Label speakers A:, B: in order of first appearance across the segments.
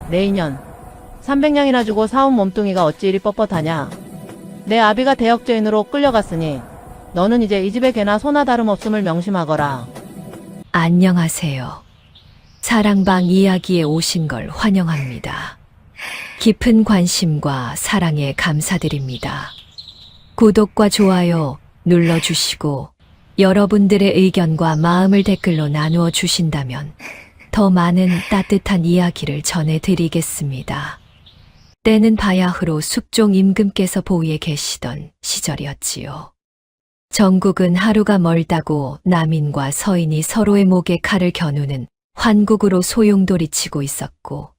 A: 내 인연. 300냥이나 주고 사온 몸뚱이가 어찌 이리 뻣뻣하냐. 내 아비가 대역죄인으로 끌려갔으니 너는 이제 이 집에 개나 소나 다름없음을 명심하거라.
B: 안녕하세요. 사랑방 이야기에 오신 걸 환영합니다. 깊은 관심과 사랑에 감사드립니다. 구독과 좋아요 눌러주시고 여러분들의 의견과 마음을 댓글로 나누어 주신다면 더 많은 따뜻한 이야기를 전해드리겠습니다. 때는 바야흐로 숙종 임금께서 보위에 계시던 시절이었지요. 전국은 하루가 멀다고 남인과 서인이 서로의 목에 칼을 겨누는 환국으로 소용돌이치고 있었고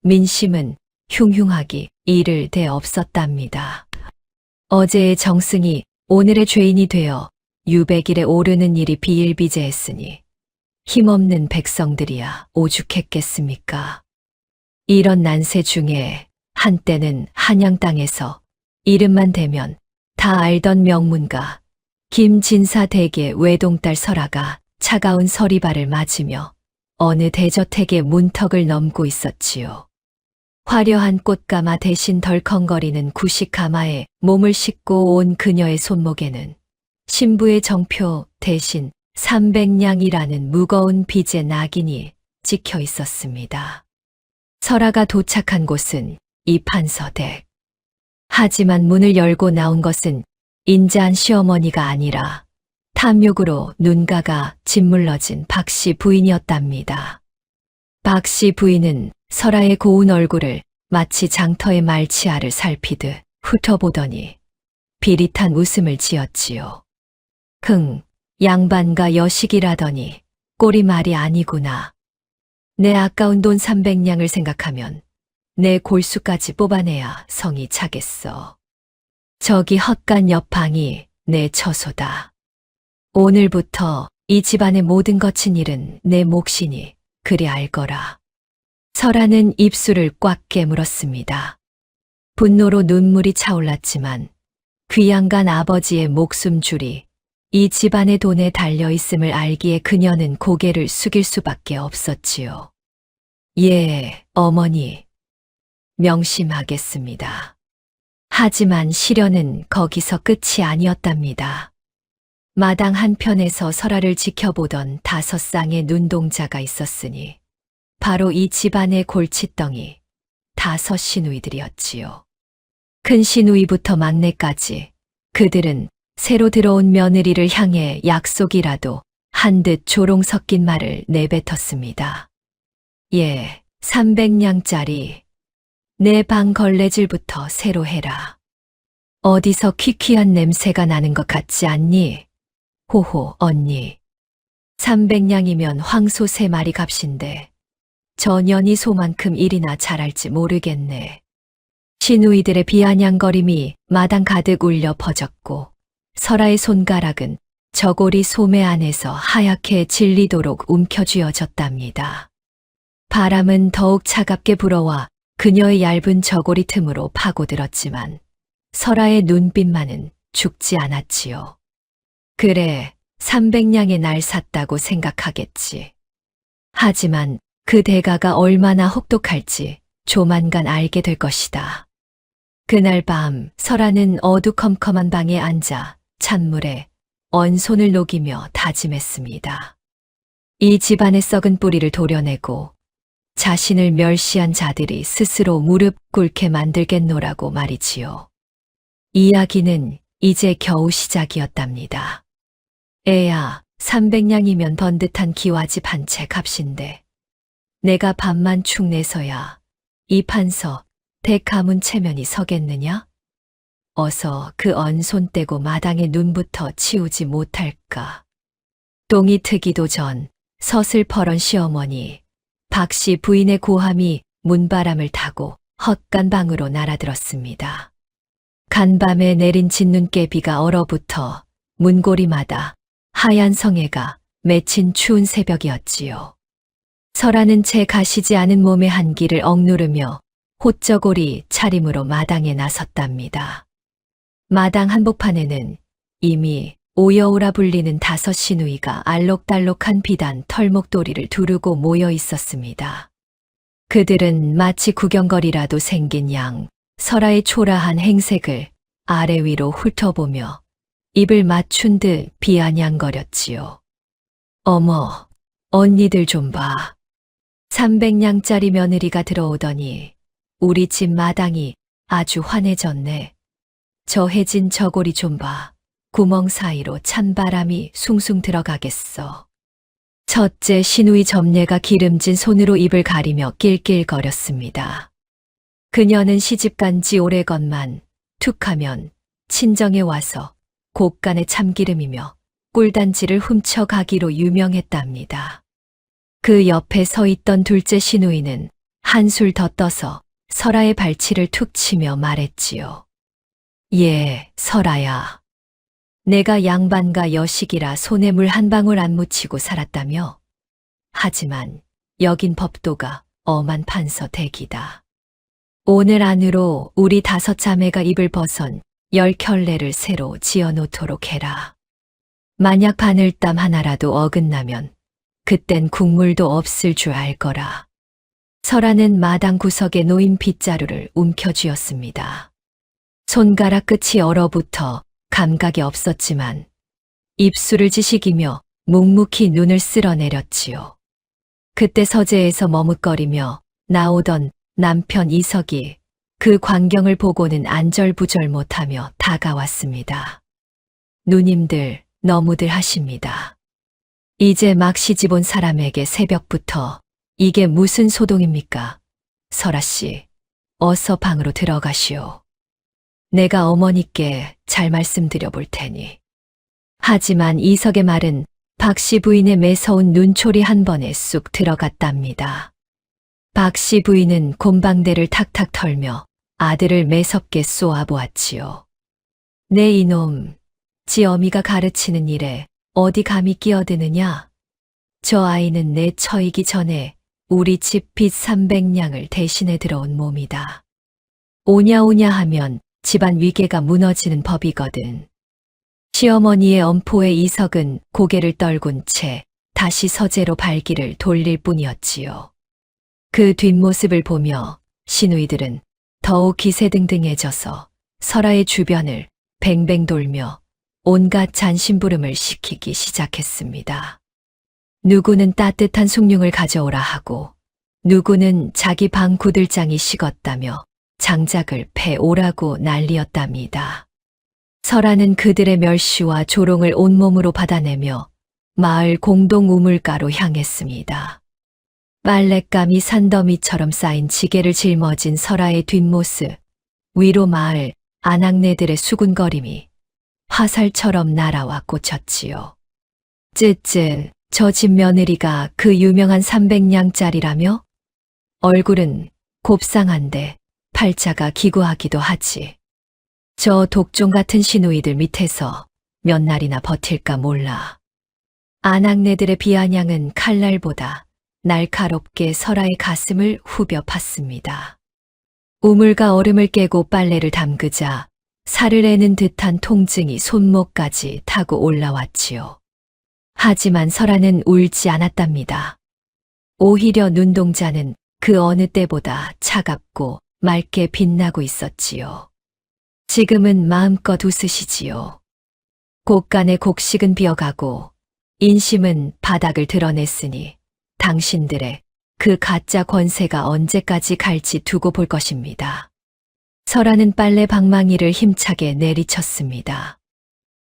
B: 민심은 흉흉하기 이를 데 없었답니다. 어제의 정승이 오늘의 죄인이 되어 유백일에 오르는 일이 비일비재했으니 힘없는 백성들이야 오죽했겠습니까? 이런 난세 중에 한때는 한양 땅에서 이름만 대면 다 알던 명문가 김진사 댁의 외동딸 설아가 차가운 서리발을 맞으며 어느 대저택의 문턱을 넘고 있었지요. 화려한 꽃가마 대신 덜컹거리는 구식가마에 몸을 싣고 온 그녀의 손목에는 신부의 정표 대신 300냥이라는 무거운 빚의 낙인이 찍혀 있었습니다. 설아가 도착한 곳은 이판서댁. 하지만 문을 열고 나온 것은 인자한 시어머니가 아니라 탐욕으로 눈가가 짓물러진 박씨 부인이었답니다. 박씨 부인은 설아의 고운 얼굴을 마치 장터의 말치알을 살피듯 훑어보더니 비릿한 웃음을 지었지요. 양반가 여식이라더니 꼴이 말이 아니구나. 내 아까운 돈 300냥을 생각하면 내 골수까지 뽑아내야 성이 차겠어. 저기 헛간 옆방이 내 처소다. 오늘부터 이 집안의 모든 거친 일은 내 몫이니 그리 알거라. 설아는 입술을 꽉 깨물었습니다. 분노로 눈물이 차올랐지만 귀양간 아버지의 목숨줄이 이 집안의 돈에 달려 있음을 알기에 그녀는 고개를 숙일 수밖에 없었지요. 예, 어머니. 명심하겠습니다. 하지만 시련은 거기서 끝이 아니었답니다. 마당 한편에서 설아를 지켜보던 5쌍의 눈동자가 있었으니 바로 이 집안의 골칫덩이 5 시누이들이었지요. 큰 시누이부터 막내까지 그들은 새로 들어온 며느리를 향해 약속이라도 한 듯 조롱 섞인 말을 내뱉었습니다. 예, 300냥짜리 내 방 걸레질부터 새로 해라. 어디서 퀴퀴한 냄새가 나는 것 같지 않니? 호호, 언니. 300냥이면 황소 3마리 값인데 전연이 소만큼 일이나 잘할지 모르겠네. 시누이들의 비아냥거림이 마당 가득 울려 퍼졌고 설아의 손가락은 저고리 소매 안에서 하얗게 질리도록 움켜쥐어졌답니다. 바람은 더욱 차갑게 불어와 그녀의 얇은 저고리 틈으로 파고들었지만 설아의 눈빛만은 죽지 않았지요. 그래, 300냥의 날 샀다고 생각하겠지. 하지만 그 대가가 얼마나 혹독할지 조만간 알게 될 것이다. 그날 밤 설아는 어두컴컴한 방에 앉아 찬물에 언손을 녹이며 다짐했습니다. 이 집안의 썩은 뿌리를 도려내고 자신을 멸시한 자들이 스스로 무릎 꿇게 만들겠노라고 말이지요. 이야기는 이제 겨우 시작이었답니다. 애야, 300냥이면 번듯한 기와집 한 채 값인데 내가 밥만 축 내서야 이 판서 댁 가문 체면이 서겠느냐? 어서 그 언손 떼고 마당에 눈부터 치우지 못할까. 똥이 트기도 전 서슬퍼런 시어머니 박씨 부인의 고함이 문바람을 타고 헛간 방으로 날아들었습니다. 간밤에 내린 진눈깨비가 얼어붙어 문고리마다 하얀 성에가 맺힌 추운 새벽이었지요. 설아는 채 가시지 않은 몸의 한기를 억누르며 호쩌고리 차림으로 마당에 나섰답니다. 마당 한복판에는 이미 오여오라 불리는 5 시누이가 알록달록한 비단 털목도리를 두르고 모여 있었습니다. 그들은 마치 구경거리라도 생긴 양 설아의 초라한 행색을 아래 위로 훑어보며 입을 맞춘 듯 비아냥거렸지요. 어머, 언니들 좀 봐. 300냥짜리 며느리가 들어오더니 우리 집 마당이 아주 환해졌네. 저 해진 저고리 좀 봐. 구멍 사이로 찬바람이 숭숭 들어가겠어. 첫째 시누이 점례가 기름진 손으로 입을 가리며 낄낄거렸습니다. 그녀는 시집간 지 오래건만 툭하면 친정에 와서 곳간에 참기름이며 꿀단지를 훔쳐가기로 유명했답니다. 그 옆에 서 있던 둘째 시누이는 한술 더 떠서 설아의 발치를 툭 치며 말했지요. 예, 설아야. 내가 양반과 여식이라 손에 물 한 방울 안 묻히고 살았다며? 하지만 여긴 법도가 엄한 판서 댁이다. 오늘 안으로 우리 5 자매가 입을 벗은 10켤레를 새로 지어놓도록 해라. 만약 바늘땀 하나라도 어긋나면 그땐 국물도 없을 줄 알 거라. 설아는 마당 구석에 놓인 빗자루를 움켜쥐었습니다. 손가락 끝이 얼어붙어 감각이 없었지만 입술을 지식이며 묵묵히 눈을 쓸어내렸지요. 그때 서재에서 머뭇거리며 나오던 남편 이석이 그 광경을 보고는 안절부절 못하며 다가왔습니다. 누님들 너무들 하십니다. 이제 막 시집 온 사람에게 새벽부터 이게 무슨 소동입니까? 설아씨, 어서 방으로 들어가시오. 내가 어머니께 잘 말씀드려 볼 테니. 하지만 이석의 말은 박씨 부인의 매서운 눈초리 한 번에 쑥 들어갔답니다. 박씨 부인은 곰방대를 탁탁 털며 아들을 매섭게 쏘아보았지요. 내 이놈, 지 어미가 가르치는 일에 어디 감히 끼어드느냐? 저 아이는 내 처이기 전에 우리 집 빚 300냥을 대신해 들어온 몸이다. 오냐오냐 하면 집안 위계가 무너지는 법이거든. 시어머니의 엄포에 이석은 고개를 떨군 채 다시 서재로 발길을 돌릴 뿐이었지요. 그 뒷모습을 보며 시누이들은 더욱 기세등등해져서 설아의 주변을 뱅뱅 돌며 온갖 잔심부름을 시키기 시작했습니다. 누구는 따뜻한 숭늉을 가져오라 하고 누구는 자기 방 구들장이 식었다며 장작을 패오라고 난리였답니다. 설아는 그들의 멸시와 조롱을 온몸으로 받아내며 마을 공동 우물가로 향했습니다. 빨랫감이 산더미처럼 쌓인 지게를 짊어진 설아의 뒷모습, 위로 마을 아낙네들의 수군거림이 화살처럼 날아와 꽂혔지요. 쯧쯧, 저 집 며느리가 그 유명한 300냥짜리라며? 얼굴은 곱상한데 팔자가 기구하기도 하지. 저 독종 같은 시누이들 밑에서 몇 날이나 버틸까 몰라. 아낙네들의 비아냥은 칼날보다 날카롭게 설아의 가슴을 후벼 팠습니다. 우물과 얼음을 깨고 빨래를 담그자 살을 애는 듯한 통증이 손목까지 타고 올라왔지요. 하지만 설아는 울지 않았답니다. 오히려 눈동자는 그 어느 때보다 차갑고 맑게 빛나고 있었지요. 지금은 마음껏 웃으시지요. 곳간의 곡식은 비어가고 인심은 바닥을 드러냈으니 당신들의 그 가짜 권세가 언제까지 갈지 두고 볼 것입니다. 설아는 빨래 방망이를 힘차게 내리쳤습니다.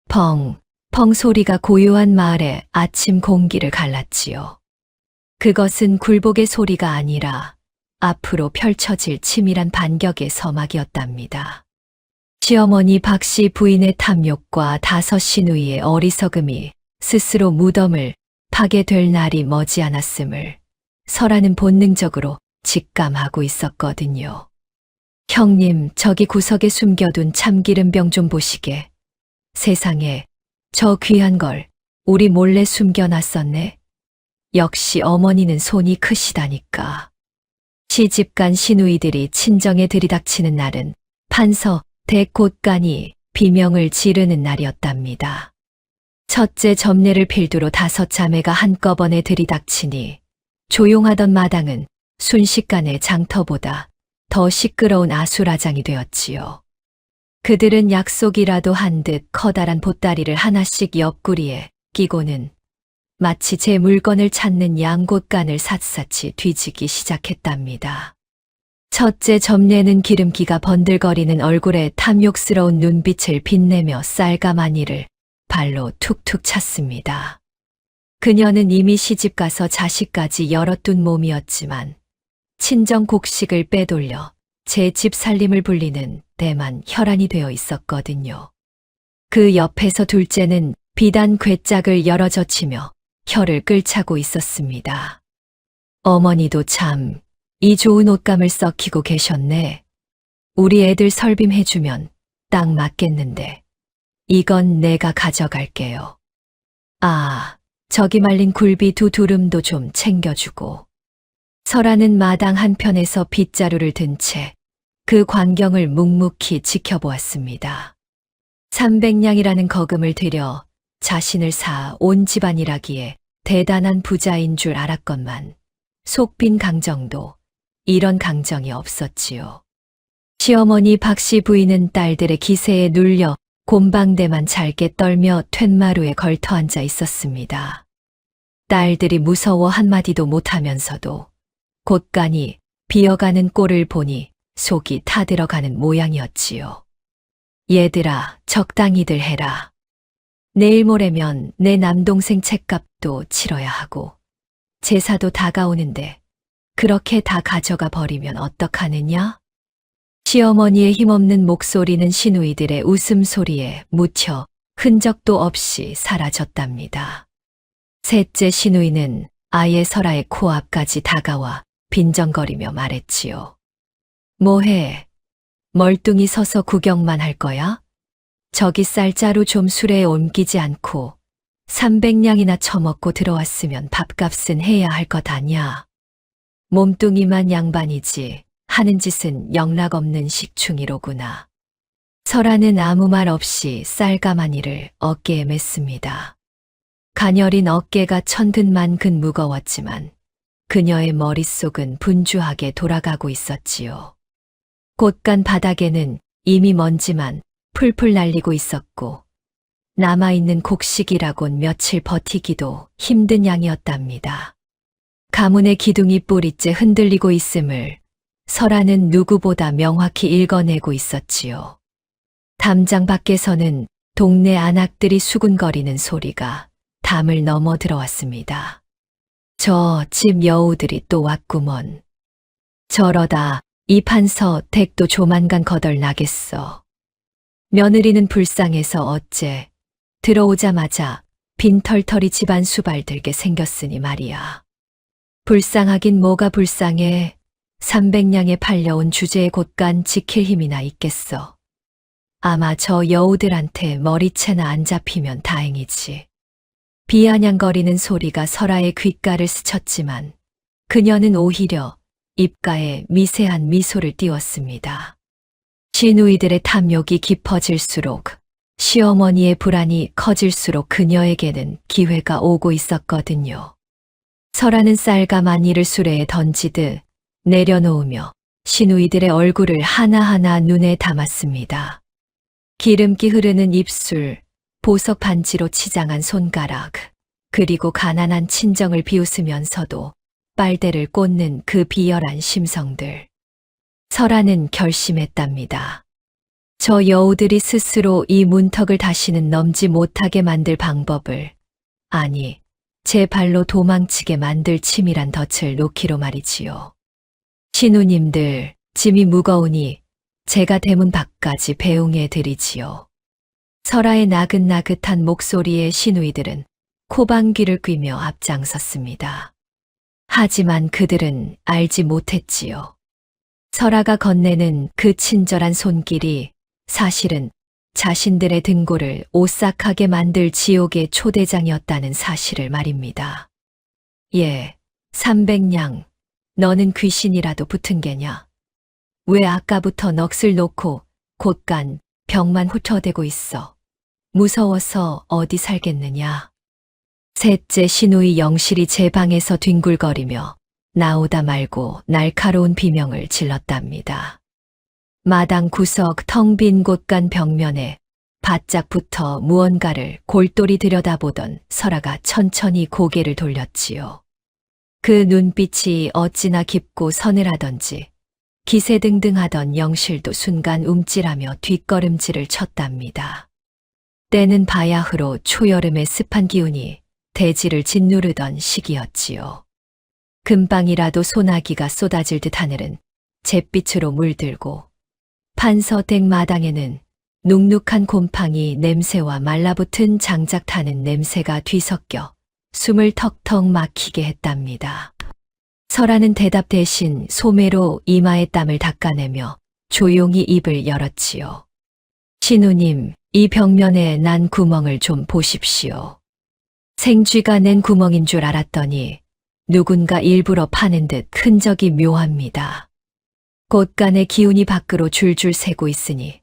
B: 펑, 펑 소리가 고요한 마을의 아침 공기를 갈랐지요. 그것은 굴복의 소리가 아니라 앞으로 펼쳐질 치밀한 반격의 서막이었답니다. 시어머니 박씨 부인의 탐욕과 5 시누이의 어리석음이 스스로 무덤을 파게 될 날이 머지않았음을 설아는 본능적으로 직감하고 있었거든요. 형님, 저기 구석에 숨겨둔 참기름병 좀 보시게. 세상에, 저 귀한 걸 우리 몰래 숨겨놨었네. 역시 어머니는 손이 크시다니까. 시집간 시누이들이 친정에 들이닥치는 날은 판서 대곳간이 비명을 지르는 날이었답니다. 첫째 점례를 필두로 5 자매가 한꺼번에 들이닥치니 조용하던 마당은 순식간에 장터보다 더 시끄러운 아수라장이 되었지요. 그들은 약속이라도 한 듯 커다란 보따리를 하나씩 옆구리에 끼고는 마치 제 물건을 찾는 양곶간을 샅샅이 뒤지기 시작했답니다. 첫째 점례는 기름기가 번들거리는 얼굴에 탐욕스러운 눈빛을 빛내며 쌀가마니를 발로 툭툭 찼습니다. 그녀는 이미 시집가서 자식까지 열어둔 몸이었지만 친정 곡식을 빼돌려 제 집 살림을 불리는 대만 혈안이 되어 있었거든요. 그 옆에서 둘째는 비단 괴짝을 열어젖히며 혀를 끌차고 있었습니다. 어머니도 참 이 좋은 옷감을 썩히고 계셨네. 우리 애들 설빔해주면 딱 맞겠는데. 이건 내가 가져갈게요. 아, 저기 말린 굴비 두 두름도 좀 챙겨주고. 설아는 마당 한편에서 빗자루를 든 채 그 광경을 묵묵히 지켜보았습니다. 300냥이라는 거금을 들여 자신을 사 온 집안이라기에 대단한 부자인 줄 알았건만 속 빈 강정도 이런 강정이 없었지요. 시어머니 박씨 부인은 딸들의 기세에 눌려 곰방대만 잘게 떨며 툇마루에 걸터 앉아 있었습니다. 딸들이 무서워 한마디도 못하면서도 곳간이 비어가는 꼴을 보니 속이 타들어가는 모양이었지요. 얘들아, 적당히들 해라. 내일 모레면 내 남동생 책값도 치러야 하고 제사도 다가오는데 그렇게 다 가져가 버리면 어떡하느냐? 시어머니의 힘없는 목소리는 시누이들의 웃음소리에 묻혀 흔적도 없이 사라졌답니다. 셋째 시누이는 아예 설아의 코앞까지 다가와 빈정거리며 말했지요. 뭐해? 멀뚱히 서서 구경만 할 거야? 저기 쌀자루 좀 수레에 옮기지 않고 300냥이나 처먹고 들어왔으면 밥값은 해야 할 것 아냐. 몸뚱이만 양반이지 하는 짓은 영락없는 식충이로구나. 설아는 아무 말 없이 쌀가마니를 어깨에 맸습니다. 가녀린 어깨가 천근만근 무거웠지만 그녀의 머릿속은 분주하게 돌아가고 있었지요. 곳간 바닥에는 이미 먼지만 풀풀 날리고 있었고 남아있는 곡식이라곤 며칠 버티기도 힘든 양이었답니다. 가문의 기둥이 뿌리째 흔들리고 있음을 설아는 누구보다 명확히 읽어내고 있었지요. 담장 밖에서는 동네 안악들이 수군거리는 소리가 담을 넘어 들어왔습니다. 저 집 여우들이 또 왔구먼. 저러다 이 판서 댁도 조만간 거덜나겠어. 며느리는 불쌍해서 어째 들어오자마자 빈털털이 집안 수발 들게 생겼으니 말이야. 불쌍하긴 뭐가 불쌍해. 300냥에 팔려온 주제의 곳간 지킬 힘이나 있겠어. 아마 저 여우들한테 머리채나 안 잡히면 다행이지. 비아냥거리는 소리가 설아의 귓가를 스쳤지만 그녀는 오히려 입가에 미세한 미소를 띄웠습니다. 시누이들의 탐욕이 깊어질수록 시어머니의 불안이 커질수록 그녀에게는 기회가 오고 있었거든요. 설아는 쌀가마니를 수레에 던지듯 내려놓으며 시누이들의 얼굴을 하나하나 눈에 담았습니다. 기름기 흐르는 입술, 보석 반지로 치장한 손가락, 그리고 가난한 친정을 비웃으면서도 빨대를 꽂는 그 비열한 심성들. 설아는 결심했답니다. 저 여우들이 스스로 이 문턱을 다시는 넘지 못하게 만들 방법을, 아니, 제 발로 도망치게 만들 치밀한 덫을 놓기로 말이지요. 시누님들, 짐이 무거우니 제가 대문 밖까지 배웅해 드리지요. 설아의 나긋나긋한 목소리에 시누이들은 코방귀를 뀌며 앞장섰습니다. 하지만 그들은 알지 못했지요. 설아가 건네는 그 친절한 손길이 사실은 자신들의 등골을 오싹하게 만들 지옥의 초대장이었다는 사실을 말입니다. 예, 300냥, 너는 귀신이라도 붙은 게냐? 왜 아까부터 넋을 놓고 곳간 벽만 훑어대고 있어? 무서워서 어디 살겠느냐? 셋째 시누이 영실이 제 방에서 뒹굴거리며 나오다 말고 날카로운 비명을 질렀답니다. 마당 구석 텅 빈 곳간 벽면에 바짝 붙어 무언가를 골똘히 들여다보던 설아가 천천히 고개를 돌렸지요. 그 눈빛이 어찌나 깊고 서늘하던지 기세등등하던 영실도 순간 움찔하며 뒷걸음질을 쳤답니다. 때는 바야흐로 초여름의 습한 기운이 대지를 짓누르던 시기였지요. 금방이라도 소나기가 쏟아질 듯 하늘은 잿빛으로 물들고 판서댁 마당에는 눅눅한 곰팡이 냄새와 말라붙은 장작 타는 냄새가 뒤섞여 숨을 턱턱 막히게 했답니다. 설아는 대답 대신 소매로 이마의 땀을 닦아내며 조용히 입을 열었지요. 신우님, 이 벽면에 난 구멍을 좀 보십시오. 생쥐가 낸 구멍인 줄 알았더니 누군가 일부러 파는 듯 흔적이 묘합니다. 곳간의 기운이 밖으로 줄줄 새고 있으니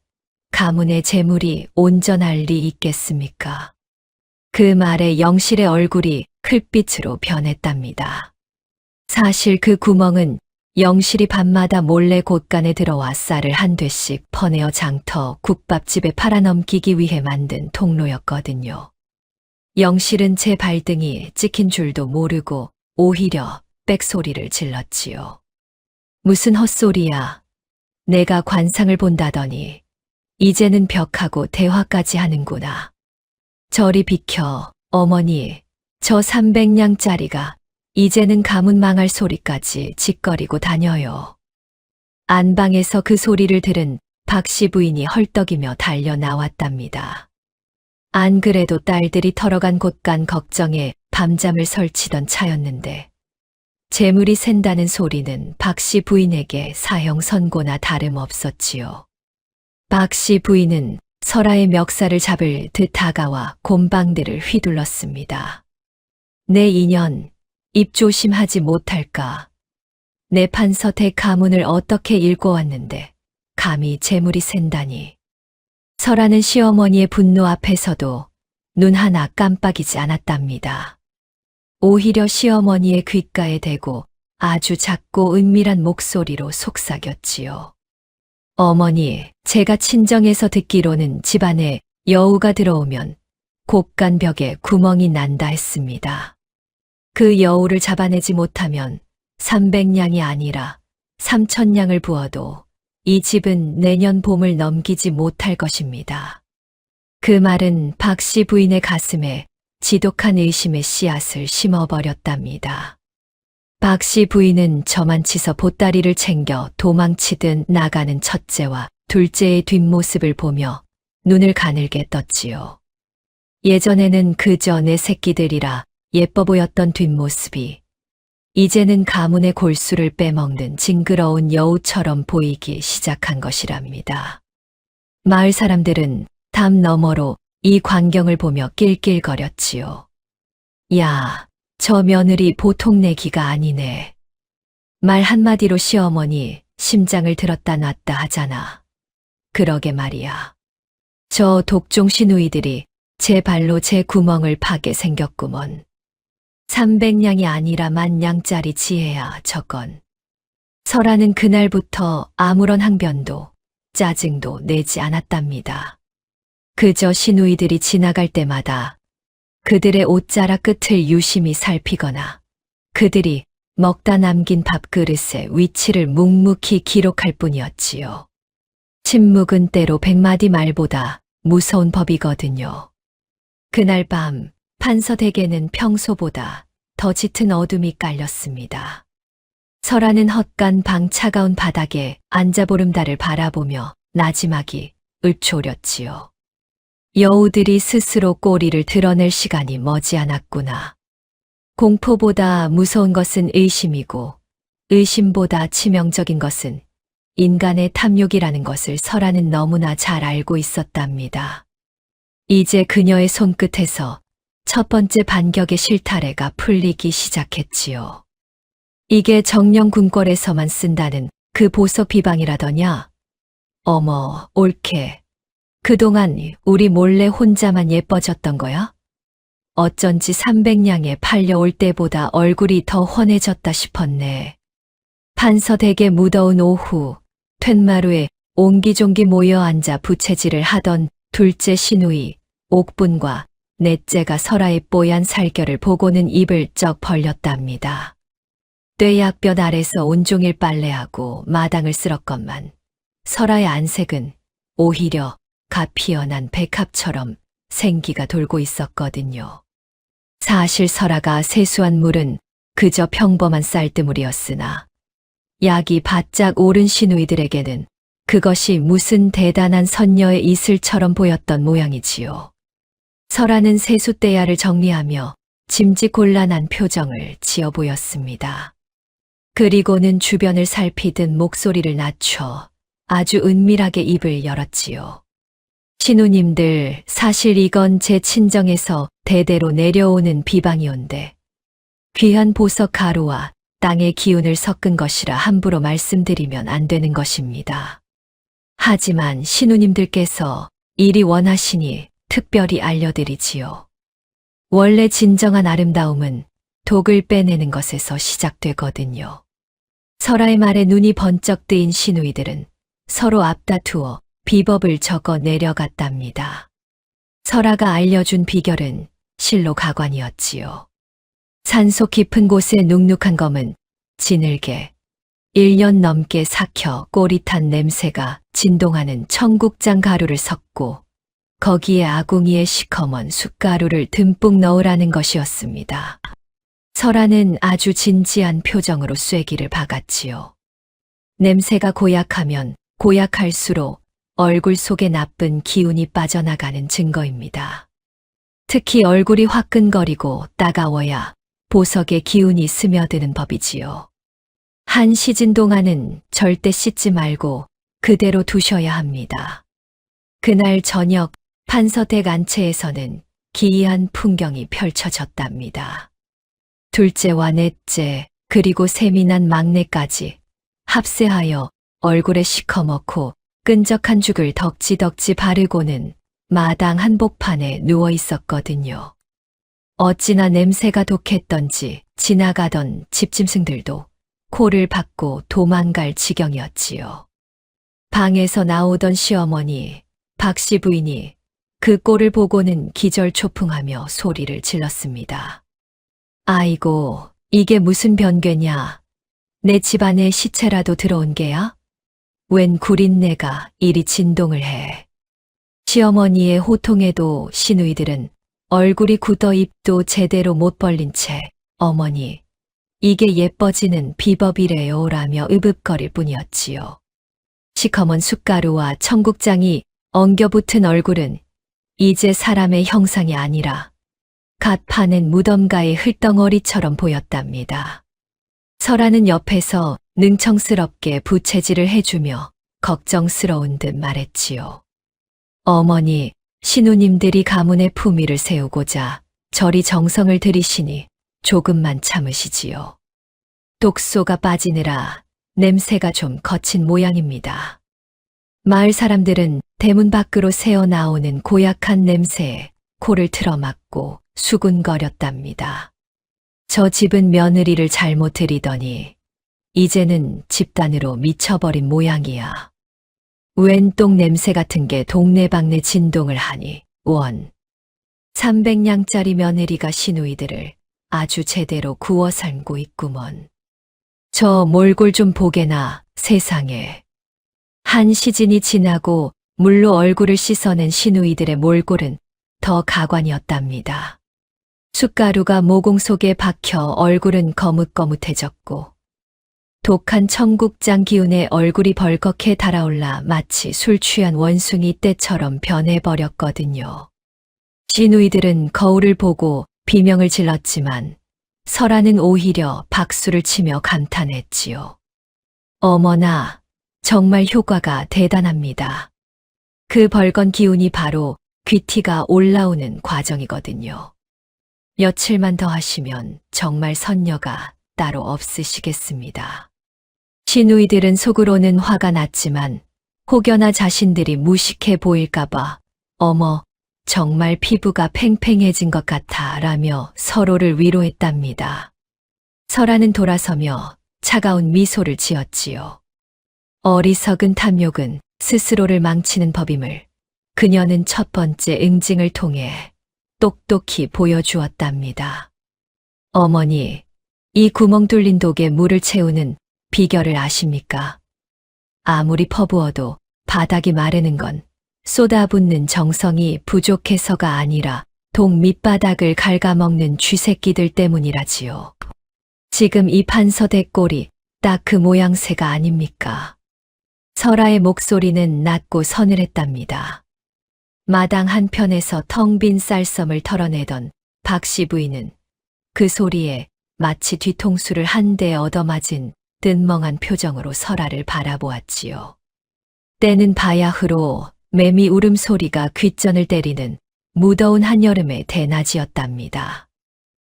B: 가문의 재물이 온전할 리 있겠습니까? 그 말에 영실의 얼굴이 클빛으로 변했답니다. 사실 그 구멍은 영실이 밤마다 몰래 곳간에 들어와 쌀을 한 되씩 퍼내어 장터 국밥집에 팔아넘기기 위해 만든 통로였거든요. 영실은 제 발등이 찍힌 줄도 모르고 오히려 빽소리를 질렀지요. 무슨 헛소리야. 내가 관상을 본다더니 이제는 벽하고 대화까지 하는구나. 저리 비켜, 어머니. 저 300냥짜리가 이제는 가문 망할 소리까지 짓거리고 다녀요. 안방에서 그 소리를 들은 박씨 부인이 헐떡이며 달려 나왔답니다. 안 그래도 딸들이 털어간 곳간 걱정에 밤잠을 설치던 차였는데 재물이 샌다는 소리는 박씨 부인에게 사형 선고나 다름없었지요. 박씨 부인은 설아의 멱살을 잡을 듯 다가와 곰방대를 휘둘렀습니다. 내 인연, 입 조심하지 못할까. 내 판서택 가문을 어떻게 읽어왔는데 감히 재물이 샌다니. 설아는 시어머니의 분노 앞에서도 눈 하나 깜빡이지 않았답니다. 오히려 시어머니의 귓가에 대고 아주 작고 은밀한 목소리로 속삭였지요. 어머니, 제가 친정에서 듣기로는 집안에 여우가 들어오면 곳간 벽에 구멍이 난다 했습니다. 그 여우를 잡아내지 못하면 300냥이 아니라 3000냥을 부어도 이 집은 내년 봄을 넘기지 못할 것입니다. 그 말은 박씨 부인의 가슴에 지독한 의심의 씨앗을 심어버렸답니다. 박씨 부인은 저만치서 보따리를 챙겨 도망치듯 나가는 첫째와 둘째의 뒷모습을 보며 눈을 가늘게 떴지요. 예전에는 그저 내 새끼들이라 예뻐 보였던 뒷모습이 이제는 가문의 골수를 빼먹는 징그러운 여우처럼 보이기 시작한 것이랍니다. 마을 사람들은 담 너머로 이 광경을 보며 낄낄거렸지요. 야, 저 며느리 보통 내기가 아니네. 말 한마디로 시어머니 심장을 들었다 놨다 하잖아. 그러게 말이야. 저 독종 시누이들이 제 발로 제 구멍을 파게 생겼구먼. 300냥이 아니라 10,000냥짜리 지혜야 저건. 설아는 그날부터 아무런 항변도 짜증도 내지 않았답니다. 그저 시누이들이 지나갈 때마다 그들의 옷자락 끝을 유심히 살피거나 그들이 먹다 남긴 밥그릇의 위치를 묵묵히 기록할 뿐이었지요. 침묵은 때로 100마디 말보다 무서운 법이거든요. 그날 밤 판서댁에는 평소보다 더 짙은 어둠이 깔렸습니다. 설아는 헛간 방 차가운 바닥에 앉아 보름달을 바라보며 나지막이 읊조렸지요. 여우들이 스스로 꼬리를 드러낼 시간이 머지않았구나. 공포보다 무서운 것은 의심이고 의심보다 치명적인 것은 인간의 탐욕이라는 것을 설아는 너무나 잘 알고 있었답니다. 이제 그녀의 손끝에서 첫 번째 반격의 실타래가 풀리기 시작했지요. 이게 정령 궁궐에서만 쓴다는 그 보석 비방이라더냐? 어머, 옳게. 그동안 우리 몰래 혼자만 예뻐졌던 거야? 어쩐지 300냥에 팔려올 때보다 얼굴이 더 훤해졌다 싶었네. 판서댁의 무더운 오후, 툇마루에 옹기종기 모여 앉아 부채질을 하던 둘째 시누이, 옥분과 넷째가 설아의 뽀얀 살결을 보고는 입을 쩍 벌렸답니다. 뙤약볕 아래서 온종일 빨래하고 마당을 쓸었건만 설아의 안색은 오히려 갓 피어난 백합처럼 생기가 돌고 있었거든요. 사실 설아가 세수한 물은 그저 평범한 쌀뜨물이었으나 약이 바짝 오른 시누이들에게는 그것이 무슨 대단한 선녀의 이슬처럼 보였던 모양이지요. 설아는 세숫대야를 정리하며 짐짓곤란한 표정을 지어 보였습니다. 그리고는 주변을 살피듯 목소리를 낮춰 아주 은밀하게 입을 열었지요. 신우님들, 사실 이건 제 친정에서 대대로 내려오는 비방이온데 귀한 보석 가루와 땅의 기운을 섞은 것이라 함부로 말씀드리면 안 되는 것입니다. 하지만 신우님들께서 이리 원하시니 특별히 알려드리지요. 원래 진정한 아름다움은 독을 빼내는 것에서 시작되거든요. 설아의 말에 눈이 번쩍 뜨인 시누이들은 서로 앞다투어 비법을 적어 내려갔답니다. 설아가 알려준 비결은 실로 가관이었지요. 산속 깊은 곳의 눅눅한 검은 진흙에 1년 넘게 삭혀 꼬리 탄 냄새가 진동하는 청국장 가루를 섞고 거기에 아궁이에 시커먼 숯가루를 듬뿍 넣으라는 것이었습니다. 설아는 아주 진지한 표정으로 쐐기를 박았지요. 냄새가 고약하면 고약할수록 얼굴 속에 나쁜 기운이 빠져나가는 증거입니다. 특히 얼굴이 화끈거리고 따가워야 보석의 기운이 스며드는 법이지요. 한 시즌 동안은 절대 씻지 말고 그대로 두셔야 합니다. 그날 저녁 판서댁 안채에서는 기이한 풍경이 펼쳐졌답니다. 둘째와 넷째 그리고 세민한 막내까지 합세하여 얼굴에 시커멓고 끈적한 죽을 덕지덕지 바르고는 마당 한복판에 누워 있었거든요. 어찌나 냄새가 독했던지 지나가던 집짐승들도 코를 박고 도망갈 지경이었지요. 방에서 나오던 시어머니, 박씨 부인이 그 꼴을 보고는 기절초풍하며 소리를 질렀습니다. 아이고, 이게 무슨 변괴냐? 내 집안에 시체라도 들어온 게야? 웬 구린내가 이리 진동을 해. 시어머니의 호통에도 시누이들은 얼굴이 굳어 입도 제대로 못 벌린 채 어머니, 이게 예뻐지는 비법이래요 라며 으뷄거릴 뿐이었지요. 시커먼 숯가루와 청국장이 엉겨붙은 얼굴은 이제 사람의 형상이 아니라 갓 파낸 무덤가의 흘덩어리처럼 보였답니다. 설아는 옆에서 능청스럽게 부채질을 해주며 걱정스러운 듯 말했지요. 어머니, 신우님들이 가문의 품위를 세우고자 저리 정성을 들이시니 조금만 참으시지요. 독소가 빠지느라 냄새가 좀 거친 모양입니다. 마을 사람들은 대문 밖으로 새어나오는 고약한 냄새에 코를 틀어막고 수군거렸답니다. 저 집은 며느리를 잘못 들이더니 이제는 집단으로 미쳐버린 모양이야. 웬 똥 냄새 같은 게 동네방네 진동을 하니 원. 300냥짜리 며느리가 시누이들을 아주 제대로 구워 삶고 있구먼. 저 몰골 좀 보게나 세상에. 한 시즌이 지나고 물로 얼굴을 씻어낸 시누이들의 몰골은 더 가관이었답니다. 숯가루가 모공 속에 박혀 얼굴은 거뭇거뭇해졌고 독한 청국장 기운에 얼굴이 벌겋게 달아올라 마치 술 취한 원숭이 떼처럼 변해버렸거든요. 시누이들은 거울을 보고 비명을 질렀지만 설아는 오히려 박수를 치며 감탄했지요. 어머나, 정말 효과가 대단합니다. 그 벌건 기운이 바로 귀티가 올라오는 과정이거든요. 며칠만 더 하시면 정말 선녀가 따로 없으시겠습니다. 시누이들은 속으로는 화가 났지만 혹여나 자신들이 무식해 보일까봐 어머, 정말 피부가 팽팽해진 것 같아 라며 서로를 위로했답니다. 설아는 돌아서며 차가운 미소를 지었지요. 어리석은 탐욕은 스스로를 망치는 법임을 그녀는 첫 번째 응징을 통해 똑똑히 보여주었답니다. 어머니, 이 구멍 뚫린 독에 물을 채우는 비결을 아십니까? 아무리 퍼부어도 바닥이 마르는 건 쏟아붓는 정성이 부족해서가 아니라 독 밑바닥을 갉아먹는 쥐새끼들 때문이라지요. 지금 이 판서대 꼴이 딱 그 모양새가 아닙니까? 설아의 목소리는 낮고 서늘했답니다. 마당 한편에서 텅 빈 쌀섬을 털어내던 박씨 부인은 그 소리에 마치 뒤통수를 한 대 얻어맞은 뜬멍한 표정으로 설아를 바라보았지요. 때는 바야흐로 매미 울음소리가 귓전을 때리는 무더운 한여름의 대낮이었답니다.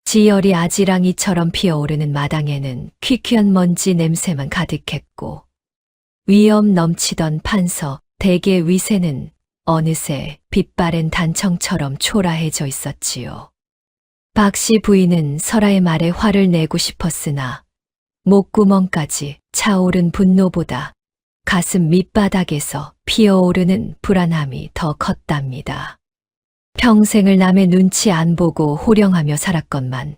B: 지열이 아지랑이처럼 피어오르는 마당에는 퀴퀴한 먼지 냄새만 가득했고 위엄 넘치던 판서 댁의 위세는 어느새 빛바랜 단청처럼 초라해져 있었지요. 박씨 부인은 설아의 말에 화를 내고 싶었으나 목구멍까지 차오른 분노보다 가슴 밑바닥에서 피어오르는 불안함이 더 컸답니다. 평생을 남의 눈치 안 보고 호령하며 살았건만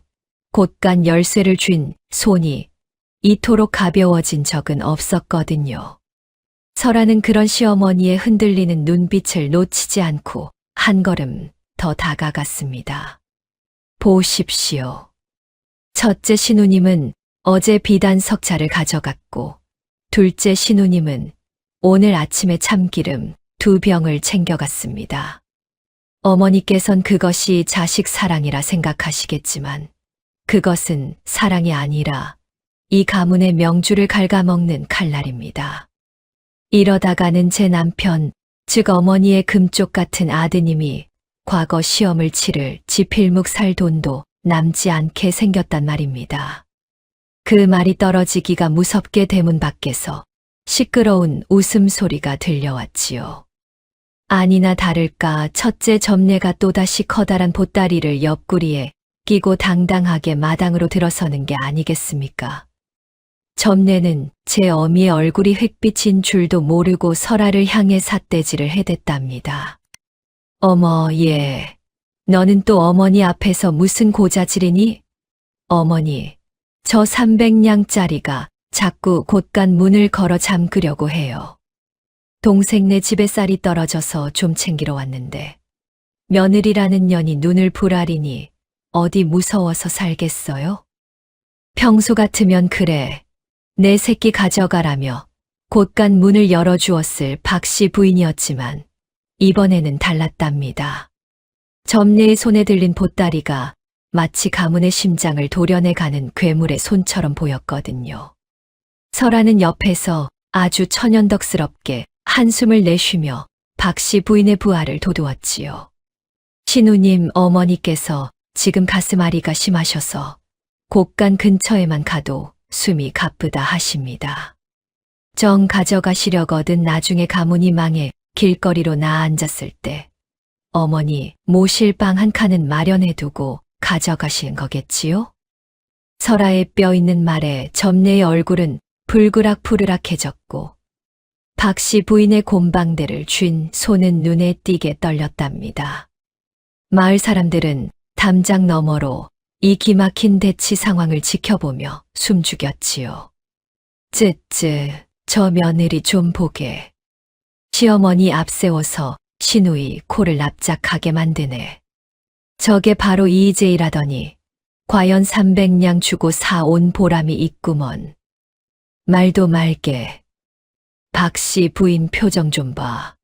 B: 곳간 열쇠를 쥔 손이 이토록 가벼워진 적은 없었거든요. 설아는 그런 시어머니의 흔들리는 눈빛을 놓치지 않고 한 걸음 더 다가갔습니다. 보십시오. 첫째 신우님은 어제 비단 석차를 가져갔고 둘째 신우님은 오늘 아침에 참기름 2병을 챙겨갔습니다. 어머니께선 그것이 자식 사랑이라 생각하시겠지만 그것은 사랑이 아니라 이 가문의 명주를 갉아먹는 칼날입니다. 이러다가는 제 남편, 즉 어머니의 금쪽 같은 아드님이 과거 시험을 치를 지필묵 살 돈도 남지 않게 생겼단 말입니다. 그 말이 떨어지기가 무섭게 대문 밖에서 시끄러운 웃음소리가 들려왔지요. 아니나 다를까 첫째 점례가 또다시 커다란 보따리를 옆구리에 끼고 당당하게 마당으로 들어서는 게 아니겠습니까? 점례는 제 어미의 얼굴이 획빛인 줄도 모르고 설아를 향해 삿대질을 해댔답니다. 어머, 예. 너는 또 어머니 앞에서 무슨 고자질이니? 어머니, 저 300냥짜리가 자꾸 곳간 문을 걸어 잠그려고 해요. 동생네 집에 쌀이 떨어져서 좀 챙기러 왔는데 며느리라는 년이 눈을 부라리니 어디 무서워서 살겠어요? 평소 같으면 그래. 내 새끼 가져가라며 곳간 문을 열어주었을 박씨 부인이었지만 이번에는 달랐답니다. 점례의 손에 들린 보따리가 마치 가문의 심장을 도려내가는 괴물의 손처럼 보였거든요. 설아는 옆에서 아주 천연덕스럽게 한숨을 내쉬며 박씨 부인의 부하를 도두었지요. 신우님 어머니께서 지금 가슴앓이가 심하셔서 곳간 근처에만 가도 숨이 가쁘다 하십니다. 정 가져가시려거든 나중에 가문이 망해 길거리로 나앉았을 때 어머니 모실 방 한 칸은 마련해두고 가져가시는 거겠지요? 설아의 뼈 있는 말에 점례의 얼굴은 불그락푸르락해졌고 박씨 부인의 곰방대를 쥔 손은 눈에 띄게 떨렸답니다. 마을 사람들은 담장 너머로 이 기막힌 대치 상황을 지켜보며 숨죽였지요. 쯔쯔, 저 며느리 좀 보게. 시어머니 앞세워서 시누이 코를 납작하게 만드네. 저게 바로 이의제이라더니 과연 300냥 주고 사온 보람이 있구먼. 말도 말게. 박씨 부인 표정 좀 봐.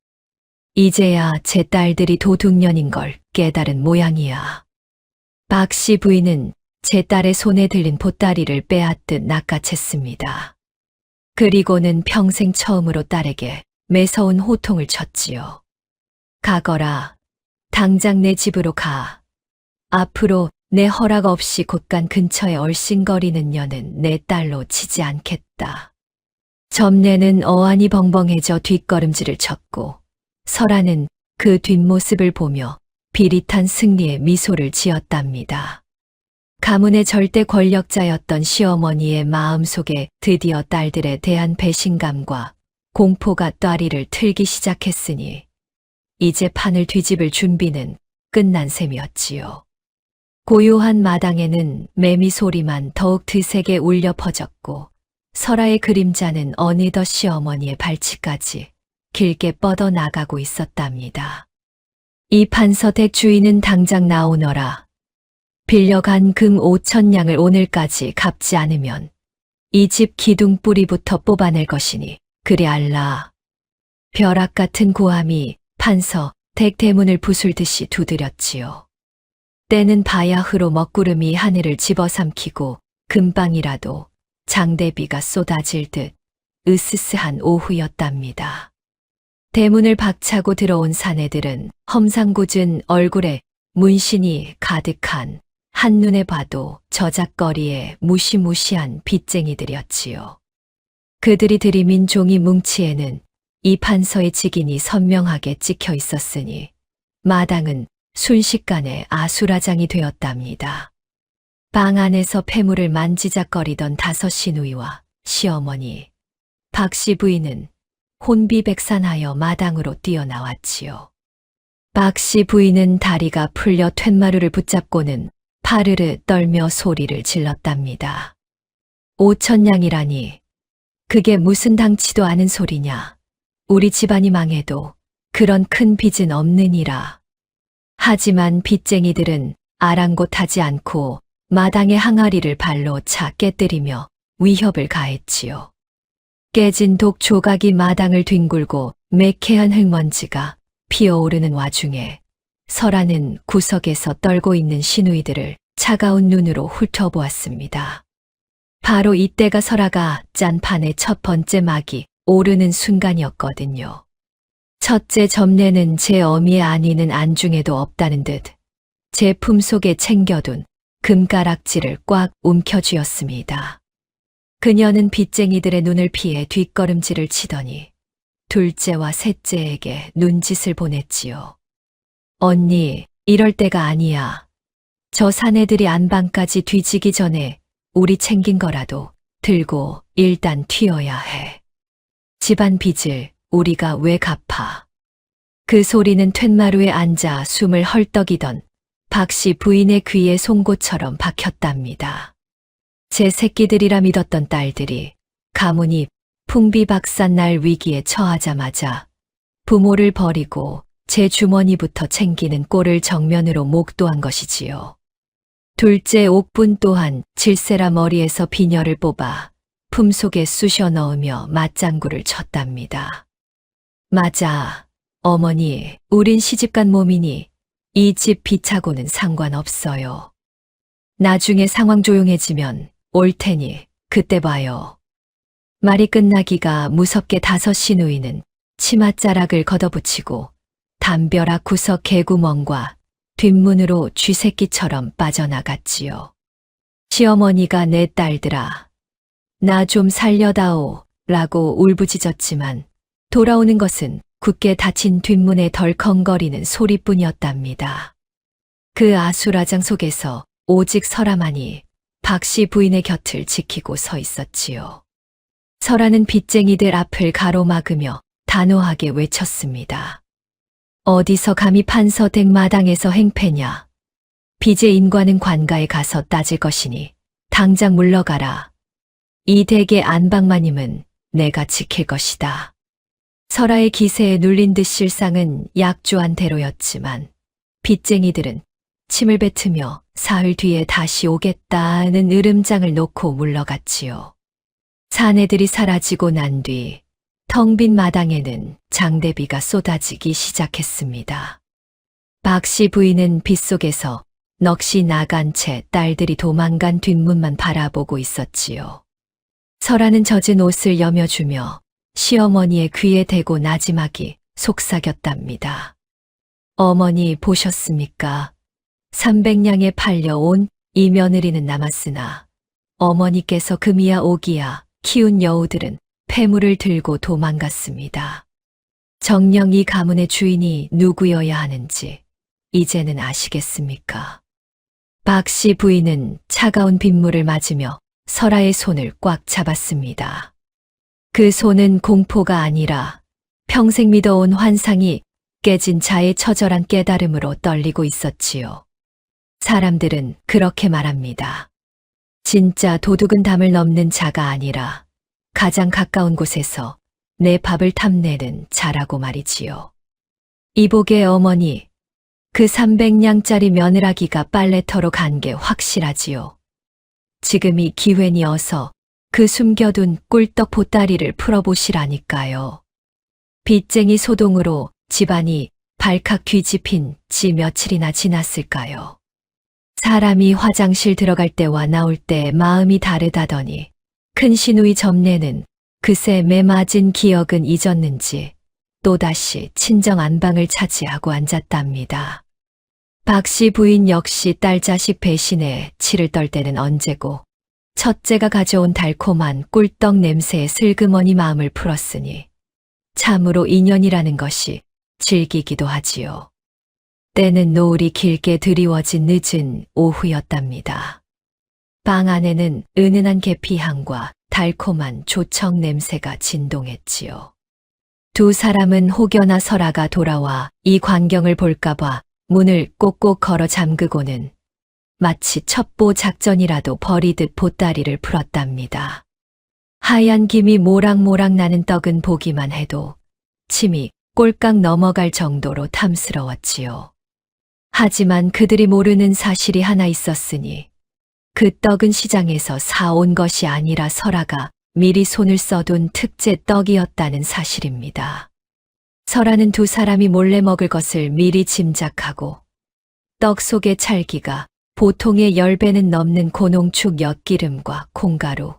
B: 이제야 제 딸들이 도둑년인 걸 깨달은 모양이야. 박씨 부인은 제 딸의 손에 들린 보따리를 빼앗듯 낚아챘습니다. 그리고는 평생 처음으로 딸에게 매서운 호통을 쳤지요. 가거라. 당장 내 집으로 가. 앞으로 내 허락 없이 곳간 근처에 얼씬거리는 년은 내 딸로 치지 않겠다. 점례는 어안이 벙벙해져 뒷걸음질을 쳤고 설아는 그 뒷모습을 보며 비릿한 승리의 미소를 지었답니다. 가문의 절대 권력자였던 시어머니의 마음속에 드디어 딸들에 대한 배신감과 공포가 따리를 틀기 시작했으니 이제 판을 뒤집을 준비는 끝난 셈이었지요. 고요한 마당에는 매미 소리만 더욱 드세게 울려 퍼졌고 설아의 그림자는 어느덧 시어머니의 발치까지 길게 뻗어나가고 있었답니다. 이 판서댁 주인은 당장 나오너라. 빌려간 금 5,000냥을 오늘까지 갚지 않으면 이 집 기둥 뿌리부터 뽑아낼 것이니 그리 알라. 벼락 같은 고함이 판서 댁 대문을 부술듯이 두드렸지요. 때는 바야흐로 먹구름이 하늘을 집어삼키고 금방이라도 장대비가 쏟아질 듯 으스스한 오후였답니다. 대문을 박차고 들어온 사내들은 험상궂은 얼굴에 문신이 가득한 한눈에 봐도 저작거리에 무시무시한 빚쟁이들이었지요. 그들이 들이민 종이 뭉치에는 이 판서의 직인이 선명하게 찍혀 있었으니 마당은 순식간에 아수라장이 되었답니다. 방 안에서 폐물을 만지작거리던 5 시누이와 시어머니, 박씨 부인은 혼비백산하여 마당으로 뛰어나왔지요. 박씨 부인은 다리가 풀려 툇마루를 붙잡고는 파르르 떨며 소리를 질렀답니다. 5,000냥이라니 그게 무슨 당치도 않은 소리냐. 우리 집안이 망해도 그런 큰 빚은 없느니라. 하지만 빚쟁이들은 아랑곳하지 않고 마당의 항아리를 발로 차 깨뜨리며 위협을 가했지요. 깨진 독 조각이 마당을 뒹굴고 매캐한 흙먼지가 피어오르는 와중에 설아는 구석에서 떨고 있는 시누이들을 차가운 눈으로 훑어보았습니다. 바로 이때가 설아가 짠 판의 첫 번째 막이 오르는 순간이었거든요. 첫째 점례는 제 어미의 안위는 안중에도 없다는 듯 제 품속에 챙겨둔 금가락지를 꽉 움켜쥐었습니다. 그녀는 빚쟁이들의 눈을 피해 뒷걸음질을 치더니 둘째와 셋째에게 눈짓을 보냈지요. 언니, 이럴 때가 아니야. 저 사내들이 안방까지 뒤지기 전에 우리 챙긴 거라도 들고 일단 튀어야 해. 집안 빚을 우리가 왜 갚아. 그 소리는 툇마루에 앉아 숨을 헐떡이던 박씨 부인의 귀에 송곳처럼 박혔답니다. 제 새끼들이라 믿었던 딸들이 가문이 풍비박산 날 위기에 처하자마자 부모를 버리고 제 주머니부터 챙기는 꼴을 정면으로 목도한 것이지요. 둘째 옥분 또한 질세라 머리에서 비녀를 뽑아 품속에 쑤셔 넣으며 맞장구를 쳤답니다. 맞아, 어머니, 우린 시집간 몸이니 이 집 빚하고는 상관없어요. 나중에 상황 조용해지면 올 테니 그때 봐요. 말이 끝나기가 무섭게 5 시누이는 치맛자락을 걷어붙이고 담벼락 구석 개구멍과 뒷문으로 쥐새끼처럼 빠져나갔지요. 시어머니가 내 딸들아, 나 좀 살려다오 라고 울부짖었지만 돌아오는 것은 굳게 닫힌 뒷문에 덜컹거리는 소리뿐이었답니다. 그 아수라장 속에서 오직 설아만이 박씨 부인의 곁을 지키고 서 있었지요. 설아는 빚쟁이들 앞을 가로막으며 단호하게 외쳤습니다. 어디서 감히 판서댁 마당에서 행패냐. 빚의 인과는 관가에 가서 따질 것이니 당장 물러가라. 이 댁의 안방마님은 내가 지킬 것이다. 설아의 기세에 눌린 듯 실상은 약조한 대로였지만 빚쟁이들은 침을 뱉으며 사흘 뒤에 다시 오겠다는 으름장을 놓고 물러갔지요. 사내들이 사라지고 난 뒤 텅 빈 마당에는 장대비가 쏟아지기 시작했습니다. 박씨 부인은 빗속에서 넋이 나간 채 딸들이 도망간 뒷문만 바라보고 있었지요. 설아는 젖은 옷을 여며주며 시어머니의 귀에 대고 나지막이 속삭였답니다. 어머니 보셨습니까? 300냥에 팔려온 이 며느리는 남았으나 어머니께서 금이야 오기야 키운 여우들은 폐물을 들고 도망갔습니다. 정녕 이 가문의 주인이 누구여야 하는지 이제는 아시겠습니까? 박 씨 부인은 차가운 빗물을 맞으며 설아의 손을 꽉 잡았습니다. 그 손은 공포가 아니라 평생 믿어온 환상이 깨진 자의 처절한 깨달음으로 떨리고 있었지요. 사람들은 그렇게 말합니다. 진짜 도둑은 담을 넘는 자가 아니라 가장 가까운 곳에서 내 밥을 탐내는 자라고 말이지요. 이복의 어머니, 그 300냥짜리 며느라기가 빨래터로 간 게 확실하지요. 지금이 기회니어서 그 숨겨둔 꿀떡 보따리를 풀어보시라니까요. 빚쟁이 소동으로 집안이 발칵 뒤집힌 지 며칠이나 지났을까요? 사람이 화장실 들어갈 때와 나올 때 마음이 다르다더니 큰 시누이 점례는 그새 매맞은 기억은 잊었는지 또다시 친정 안방을 차지하고 앉았답니다. 박 씨 부인 역시 딸 자식 배신에 치를 떨 때는 언제고 첫째가 가져온 달콤한 꿀떡 냄새에 슬그머니 마음을 풀었으니 참으로 인연이라는 것이 즐기기도 하지요. 때는 노을이 길게 드리워진 늦은 오후였답니다. 방 안에는 은은한 계피향과 달콤한 조청 냄새가 진동했지요. 두 사람은 혹여나 설아가 돌아와 이 광경을 볼까봐 문을 꼭꼭 걸어 잠그고는 마치 첩보 작전이라도 벌이듯 보따리를 풀었답니다. 하얀 김이 모락모락 나는 떡은 보기만 해도 침이 꼴깍 넘어갈 정도로 탐스러웠지요. 하지만 그들이 모르는 사실이 하나 있었으니 그 떡은 시장에서 사온 것이 아니라 설아가 미리 손을 써둔 특제 떡이었다는 사실입니다. 설아는 두 사람이 몰래 먹을 것을 미리 짐작하고 떡 속의 찰기가 보통의 10배는 넘는 고농축 엿기름과 콩가루,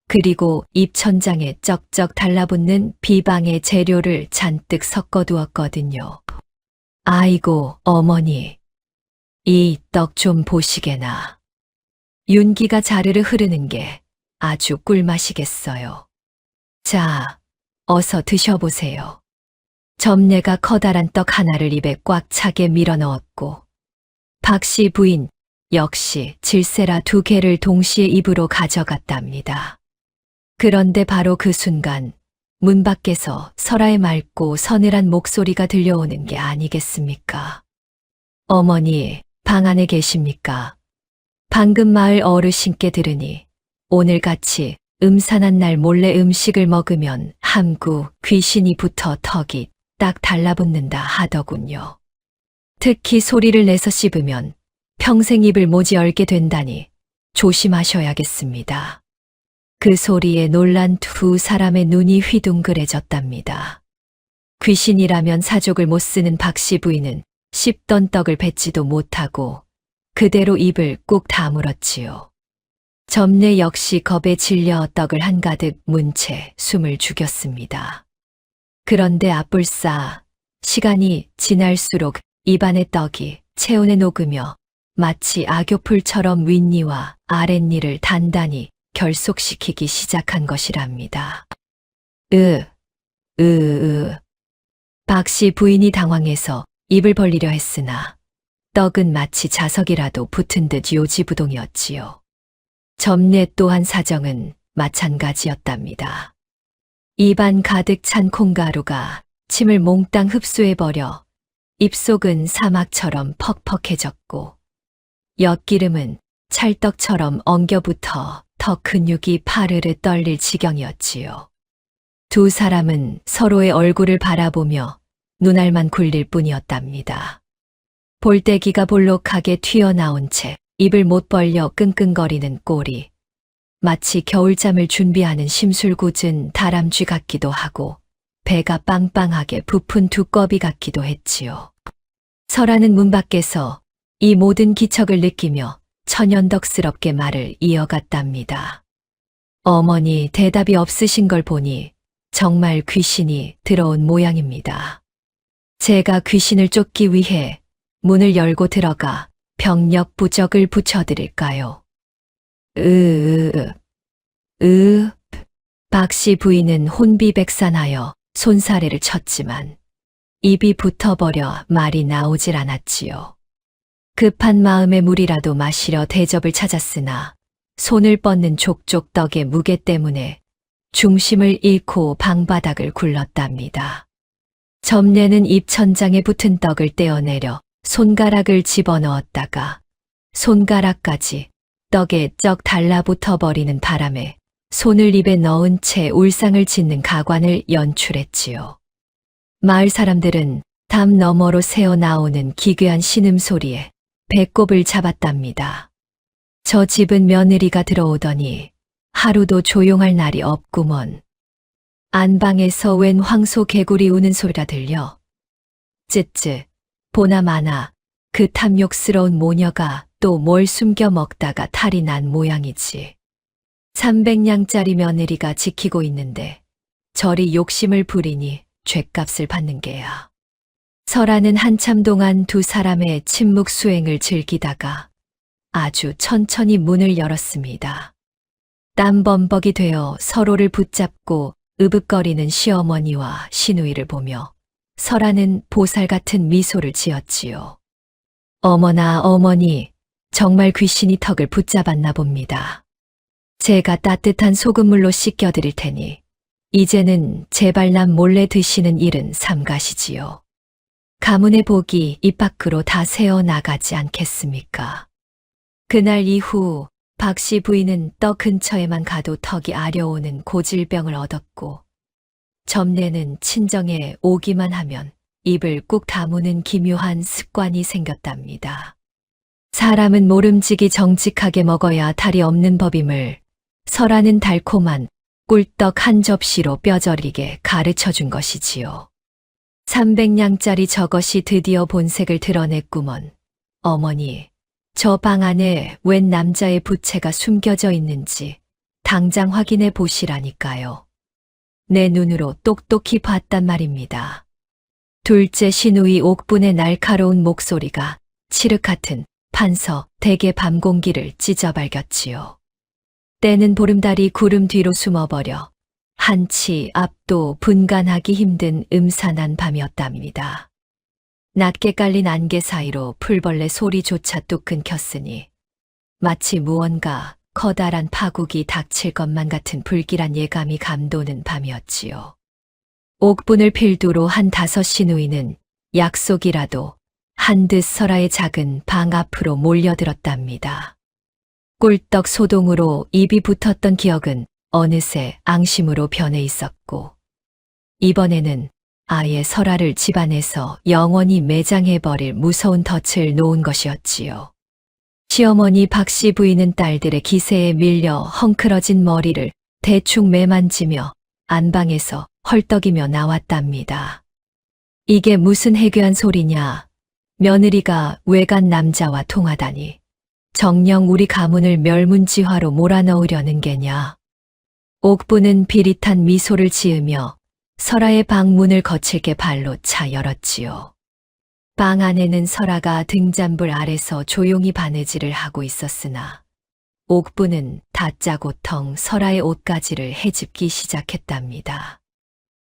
B: 그리고 입천장에 쩍쩍 달라붙는 비방의 재료를 잔뜩 섞어두었거든요. 아이고, 어머니, 이 떡 좀 보시게나. 윤기가 자르르 흐르는 게 아주 꿀맛이겠어요. 자, 어서 드셔보세요. 점례가 커다란 떡 하나를 입에 꽉 차게 밀어 넣었고 박 씨 부인 역시 질세라 2개를 동시에 입으로 가져갔답니다. 그런데 바로 그 순간 문 밖에서 설아의 맑고 서늘한 목소리가 들려오는 게 아니겠습니까? 어머니, 방 안에 계십니까? 방금 마을 어르신께 들으니 오늘같이 음산한 날 몰래 음식을 먹으면 함구 귀신이 붙어 턱이 딱 달라붙는다 하더군요. 특히 소리를 내서 씹으면 평생 입을 못이 열게 된다니 조심하셔야겠습니다. 그 소리에 놀란 두 사람의 눈이 휘둥그레졌답니다. 귀신이라면 사족을 못 쓰는 박 씨 부인은 씹던 떡을 뱉지도 못하고 그대로 입을 꾹 다물었지요. 점례 역시 겁에 질려 떡을 한가득 문 채 숨을 죽였습니다. 그런데 앞불싸 시간이 지날수록 입안의 떡이 체온에 녹으며 마치 악교풀처럼 윗니와 아랫니를 단단히 결속시키기 시작한 것이랍니다. 박 씨 부인이 당황해서 입을 벌리려 했으나 떡은 마치 자석이라도 붙은 듯 요지부동이었지요. 점례 또한 사정은 마찬가지였답니다. 입안 가득 찬 콩가루가 침을 몽땅 흡수해버려 입속은 사막처럼 퍽퍽해졌고 엿기름은 찰떡처럼 엉겨붙어 턱 근육이 파르르 떨릴 지경이었지요. 두 사람은 서로의 얼굴을 바라보며 눈알만 굴릴 뿐이었답니다. 볼때기가 볼록하게 튀어나온 채 입을 못 벌려 끙끙거리는 꼴이 마치 겨울잠을 준비하는 심술궂은 다람쥐 같기도 하고 배가 빵빵하게 부푼 두꺼비 같기도 했지요. 설아는 문 밖에서 이 모든 기척을 느끼며 천연덕스럽게 말을 이어갔답니다. 어머니, 대답이 없으신 걸 보니 정말 귀신이 들어온 모양입니다. 제가 귀신을 쫓기 위해 문을 열고 들어가 병력 부적을 붙여드릴까요? 박 씨 부인은 혼비백산하여 손사래를 쳤지만 입이 붙어버려 말이 나오질 않았지요. 급한 마음에 물이라도 마시려 대접을 찾았으나 손을 뻗는 족족 떡의 무게 때문에 중심을 잃고 방바닥을 굴렀답니다. 점례는 입천장에 붙은 떡을 떼어내려 손가락을 집어넣었다가 손가락까지 떡에 쩍 달라붙어 버리는 바람에 손을 입에 넣은 채 울상을 짓는 가관을 연출했지요. 마을 사람들은 담 너머로 새어 나오는 기괴한 신음소리에 배꼽을 잡았답니다. 저 집은 며느리가 들어오더니 하루도 조용할 날이 없구먼. 안방에서 웬 황소 개구리 우는 소리가 들려. 쯧쯧, 보나 마나 그 탐욕스러운 모녀가 또 뭘 숨겨 먹다가 탈이 난 모양이지. 300냥짜리 며느리가 지키고 있는데 저리 욕심을 부리니 죗값을 받는 게야. 설아는 한참 동안 두 사람의 침묵 수행을 즐기다가 아주 천천히 문을 열었습니다. 땀범벅이 되어 서로를 붙잡고 으뷿거리는 시어머니와 시누이를 보며 설아는 보살 같은 미소를 지었지요. 어머나 어머니, 정말 귀신이 턱을 붙잡았나 봅니다. 제가 따뜻한 소금물로 씻겨드릴 테니 이제는 제발 남 몰래 드시는 일은 삼가시지요. 가문의 복이 입 밖으로 다 새어나가지 않겠습니까? 그날 이후 박씨 부인은 떡 근처에만 가도 턱이 아려오는 고질병을 얻었고 점례는 친정에 오기만 하면 입을 꾹 다무는 기묘한 습관이 생겼답니다. 사람은 모름지기 정직하게 먹어야 탈이 없는 법임을 설아는 달콤한 꿀떡 한 접시로 뼈저리게 가르쳐 준 것이지요. 300냥짜리 저것이 드디어 본색을 드러냈구먼. 어머니, 저 방 안에 웬 남자의 부채가 숨겨져 있는지 당장 확인해 보시라니까요. 내 눈으로 똑똑히 봤단 말입니다. 둘째 시누이 옥분의 날카로운 목소리가 칠흑 같은 판서 대개 밤 공기를 찢어발겼지요. 때는 보름달이 구름 뒤로 숨어버려 한치 앞도 분간하기 힘든 음산한 밤이었답니다. 낮게 깔린 안개 사이로 풀벌레 소리조차 뚝 끊겼으니 마치 무언가 커다란 파국이 닥칠 것만 같은 불길한 예감이 감도는 밤이었지요. 옥분을 필두로 한 5 시누이는 약속이라도 한 듯 설아의 작은 방 앞으로 몰려들었답니다. 꿀떡 소동으로 입이 붙었던 기억은 어느새 앙심으로 변해 있었고 이번에는 아예 설아를 집안에서 영원히 매장해버릴 무서운 덫을 놓은 것이었지요. 시어머니 박씨 부인은 딸들의 기세에 밀려 헝클어진 머리를 대충 매만지며 안방에서 헐떡이며 나왔답니다. 이게 무슨 해괴한 소리냐. 며느리가 외간 남자와 통하다니. 정녕 우리 가문을 멸문지화로 몰아넣으려는 게냐. 옥부는 비릿한 미소를 지으며 설아의 방문을 거칠게 발로 차 열었지요. 방 안에는 설아가 등잔불 아래서 조용히 바느질을 하고 있었으나 옥부는 다짜고텅 설아의 옷가지를 헤집기 시작했답니다.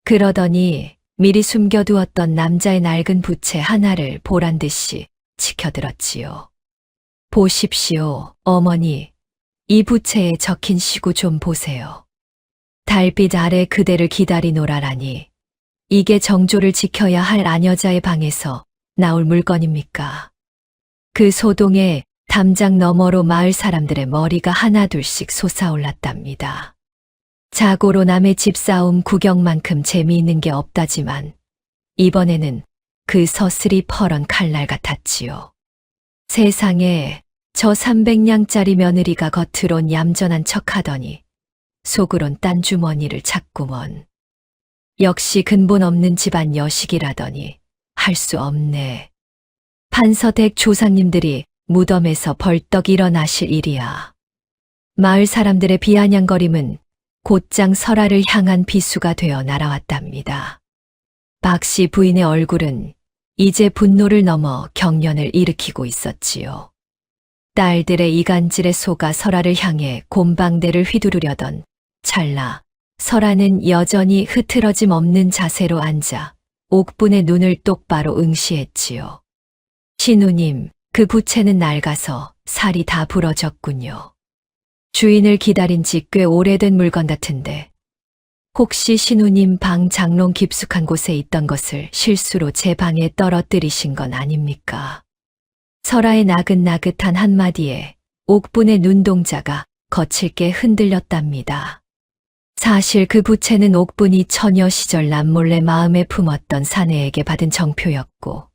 B: 그러더니 미리 숨겨두었던 남자의 낡은 부채 하나를 보란 듯이 치켜들었지요. 보십시오, 어머니. 이 부채에 적힌 시구 좀 보세요. 달빛 아래 그대를 기다리노라라니. 이게 정조를 지켜야 할 아녀자의 방에서 나올 물건입니까? 그 소동에 담장 너머로 마을 사람들의 머리가 하나둘씩 솟아올랐답니다. 자고로 남의 집 싸움 구경만큼 재미있는 게 없다지만 이번에는 그 서슬이 퍼런 칼날 같았지요. 세상에 저 300냥짜리 며느리가 겉으론 얌전한 척하더니 속으론 딴 주머니를 찾구먼. 역시 근본 없는 집안 여식이라더니 할 수 없네. 판서댁 조상님들이 무덤에서 벌떡 일어나실 일이야. 마을 사람들의 비아냥거림은 곧장 설아를 향한 비수가 되어 날아왔답니다. 박씨 부인의 얼굴은 이제 분노를 넘어 경련을 일으키고 있었지요. 딸들의 이간질에 속아 설아를 향해 곰방대를 휘두르려던 찰나 설아는 여전히 흐트러짐 없는 자세로 앉아 옥분의 눈을 똑바로 응시했지요. 신우님, 그 부채는 낡아서 살이 다 부러졌군요. 주인을 기다린 지 꽤 오래된 물건 같은데 혹시 신우님 방 장롱 깊숙한 곳에 있던 것을 실수로 제 방에 떨어뜨리신 건 아닙니까? 설아의 나긋나긋한 한마디에 옥분의 눈동자가 거칠게 흔들렸답니다. 사실 그 부채는 옥분이 처녀 시절 남몰래 마음에 품었던 사내에게 받은 정표였고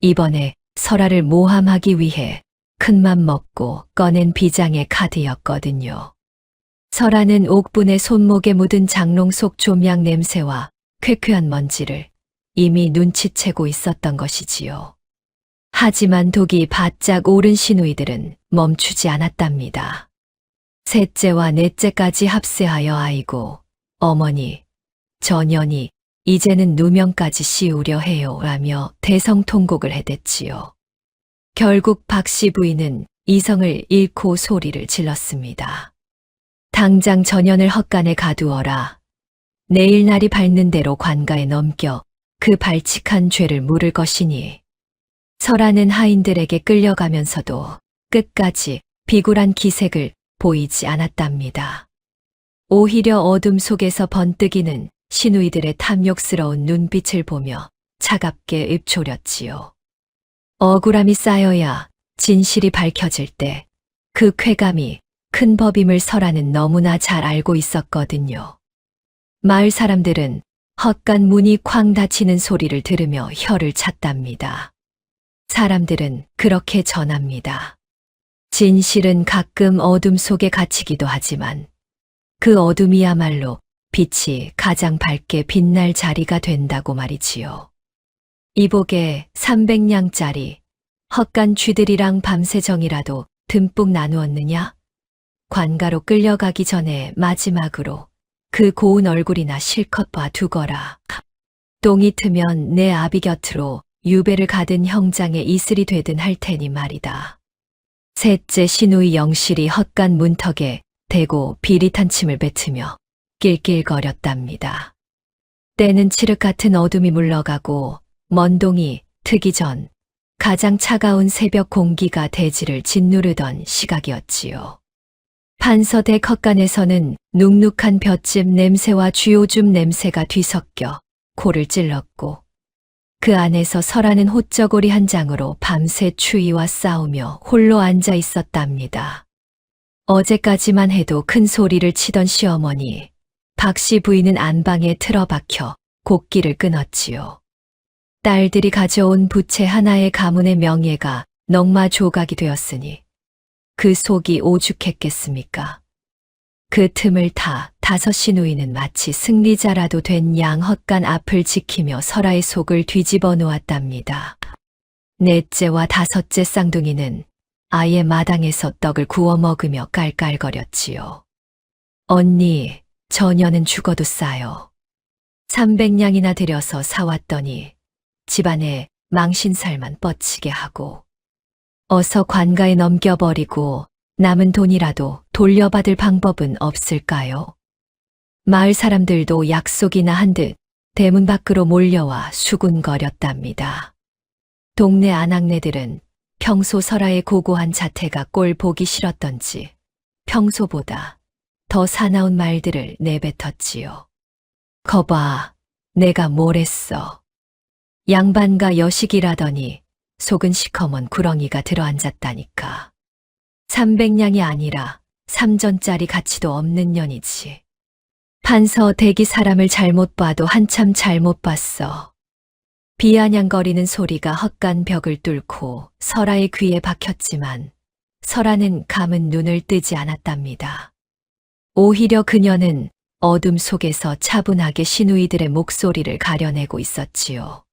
B: 이번에 설아를 모함하기 위해 큰맘 먹고 꺼낸 비장의 카드였거든요. 설아는 옥분의 손목에 묻은 장롱 속 조미약 냄새와 쾌쾌한 먼지를 이미 눈치채고 있었던 것이지요. 하지만 독이 바짝 오른 시누이들은 멈추지 않았답니다. 셋째와 넷째까지 합세하여 아이고, 어머니, 전연이 이제는 누명까지 씌우려 해요 라며 대성통곡을 해댔지요. 결국 박씨 부인은 이성을 잃고 소리를 질렀습니다. 당장 전연을 헛간에 가두어라. 내일 날이 밝는 대로 관가에 넘겨 그 발칙한 죄를 물을 것이니. 설아는 하인들에게 끌려가면서도 끝까지 비굴한 기색을 보이지 않았답니다. 오히려 어둠 속에서 번뜩이는 시누이들의 탐욕스러운 눈빛을 보며 차갑게 읊조렸지요. 억울함이 쌓여야 진실이 밝혀질 때 그 쾌감이 큰 법임을 설아는 너무나 잘 알고 있었거든요. 마을 사람들은 헛간 문이 쾅 닫히는 소리를 들으며 혀를 찼답니다. 사람들은 그렇게 전합니다. 진실은 가끔 어둠 속에 갇히기도 하지만 그 어둠이야말로 빛이 가장 밝게 빛날 자리가 된다고 말이지요. 이복에 300냥짜리 헛간 쥐들이랑 밤새 정이라도 듬뿍 나누었느냐? 관가로 끌려가기 전에 마지막으로 그 고운 얼굴이나 실컷 봐두거라. 똥이 트면 내 아비 곁으로 유배를 가든 형장의 이슬이 되든 할 테니 말이다. 셋째 시누이 영실이 헛간 문턱에 대고 비릿한 침을 뱉으며 낄낄거렸답니다. 때는 칠흑 같은 어둠이 물러가고 먼동이 트기 전 가장 차가운 새벽 공기가 대지를 짓누르던 시각이었지요. 판서댁 헛간에서는 눅눅한 볏짚 냄새와 쥐오줌 냄새가 뒤섞여 코를 찔렀고 그 안에서 설아는 호쩌고리 한 장으로 밤새 추위와 싸우며 홀로 앉아 있었답니다. 어제까지만 해도 큰 소리를 치던 시어머니, 박씨 부인은 안방에 틀어박혀 곡기를 끊었지요. 딸들이 가져온 부채 하나의 가문의 명예가 넝마 조각이 되었으니 그 속이 오죽했겠습니까? 그 틈을 타 다섯 시누이는 마치 승리자라도 된 양 헛간 앞을 지키며 설아의 속을 뒤집어 놓았답니다. 넷째와 다섯째 쌍둥이는 아예 마당에서 떡을 구워 먹으며 깔깔거렸지요. 언니, 전혀는 죽어도 싸요. 300냥이나 들여서 사왔더니 집안에 망신살만 뻗치게 하고 어서 관가에 넘겨버리고 남은 돈이라도 돌려받을 방법은 없을까요? 마을 사람들도 약속이나 한 듯 대문 밖으로 몰려와 수군거렸답니다. 동네 아낙네들은 평소 설아의 고고한 자태가 꼴 보기 싫었던지 평소보다 더 사나운 말들을 내뱉었지요. 거봐, 내가 뭘 했어. 양반가 여식이라더니 속은 시커먼 구렁이가 들어앉았다니까. 300냥이 아니라 3전짜리 가치도 없는 년이지. 판서 댁이 사람을 잘못 봐도 한참 잘못 봤어. 비아냥거리는 소리가 헛간 벽을 뚫고 설아의 귀에 박혔지만 설아는 감은 눈을 뜨지 않았답니다. 오히려 그녀는 어둠 속에서 차분하게 시누이들의 목소리를 가려내고 있었지요.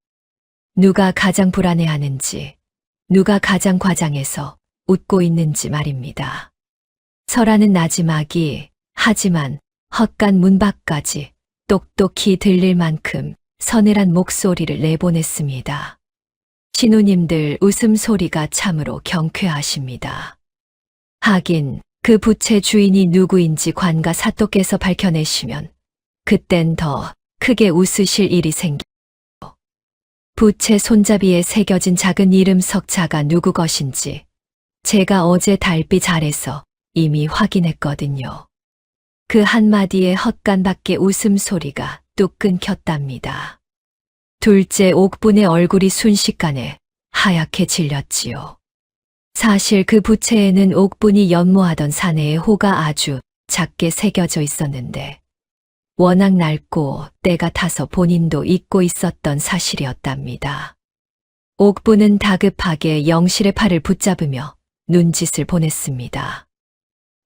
B: 누가 가장 불안해하는지, 누가 가장 과장해서 웃고 있는지 말입니다. 설아는 나지막이 하지만 헛간 문 밖까지 똑똑히 들릴 만큼 서늘한 목소리를 내보냈습니다. 신우님들 웃음소리가 참으로 경쾌하십니다. 하긴 그 부채 주인이 누구인지 관가 사또께서 밝혀내시면 그땐 더 크게 웃으실 일이 생기죠. 부채 손잡이에 새겨진 작은 이름 석자가 누구 것인지 제가 어제 달빛 아래서 이미 확인했거든요. 그 한마디에 헛간밖에 웃음소리가 뚝 끊겼답니다. 둘째 옥분의 얼굴이 순식간에 하얗게 질렸지요. 사실 그 부채에는 옥분이 연모하던 사내의 호가 아주 작게 새겨져 있었는데 워낙 낡고 때가 타서 본인도 잊고 있었던 사실이었답니다. 옥분은 다급하게 영실의 팔을 붙잡으며 눈짓을 보냈습니다.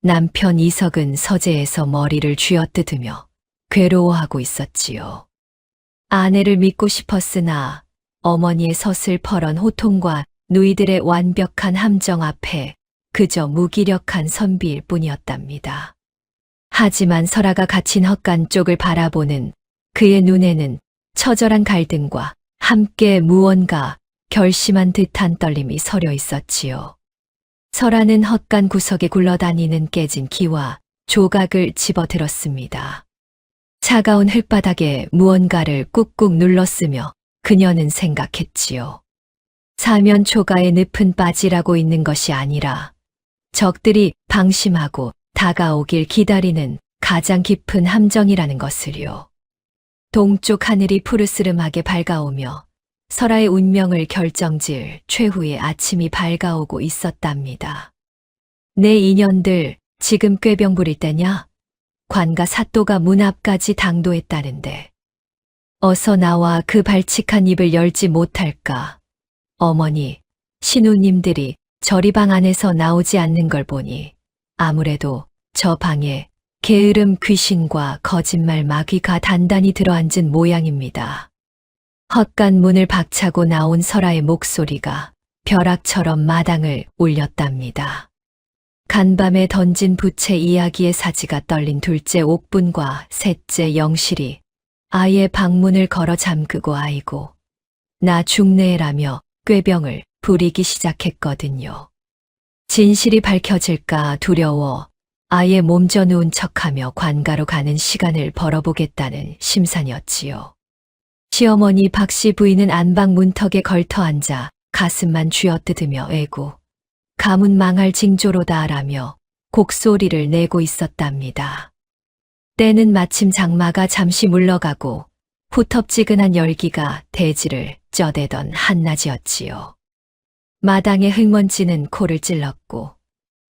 B: 남편 이석은 서재에서 머리를 쥐어뜯으며 괴로워하고 있었지요. 아내를 믿고 싶었으나 어머니의 서슬퍼런 호통과 누이들의 완벽한 함정 앞에 그저 무기력한 선비일 뿐이었답니다. 하지만 설아가 갇힌 헛간 쪽을 바라보는 그의 눈에는 처절한 갈등과 함께 무언가 결심한 듯한 떨림이 서려 있었지요. 설아는 헛간 구석에 굴러다니는 깨진 기와 조각을 집어들었습니다. 차가운 흙바닥에 무언가를 꾹꾹 눌렀으며 그녀는 생각했지요. 사면 초가에 늪은 빠지라고 있는 것이 아니라 적들이 방심하고 다가오길 기다리는 가장 깊은 함정이라는 것을요. 동쪽 하늘이 푸르스름하게 밝아오며 설아의 운명을 결정지을 최후의 아침이 밝아오고 있었답니다. 내 인연들 지금 꾀병 부릴 때냐? 관과 사또가 문 앞까지 당도했다는데 어서 나와 그 발칙한 입을 열지 못할까? 어머니, 신우님들이 저리방 안에서 나오지 않는 걸 보니 아무래도 저 방에 게으름 귀신과 거짓말 마귀가 단단히 들어앉은 모양입니다. 헛간 문을 박차고 나온 설아의 목소리가 벼락처럼 마당을 울렸답니다. 간밤에 던진 부채 이야기의 사지가 떨린 둘째 옥분과 셋째 영실이 아예 방문을 걸어 잠그고 아이고 나 죽네라며 꾀병을 부리기 시작했거든요. 진실이 밝혀질까 두려워 아예 몸져 누운 척하며 관가로 가는 시간을 벌어보겠다는 심산이었지요. 시어머니 박씨 부인은 안방 문턱에 걸터 앉아 가슴만 쥐어뜯으며 애고 가문 망할 징조로다라며 곡소리를 내고 있었답니다. 때는 마침 장마가 잠시 물러가고 후텁지근한 열기가 대지를 쪄대던 한낮이었지요. 마당의 흙먼지는 코를 찔렀고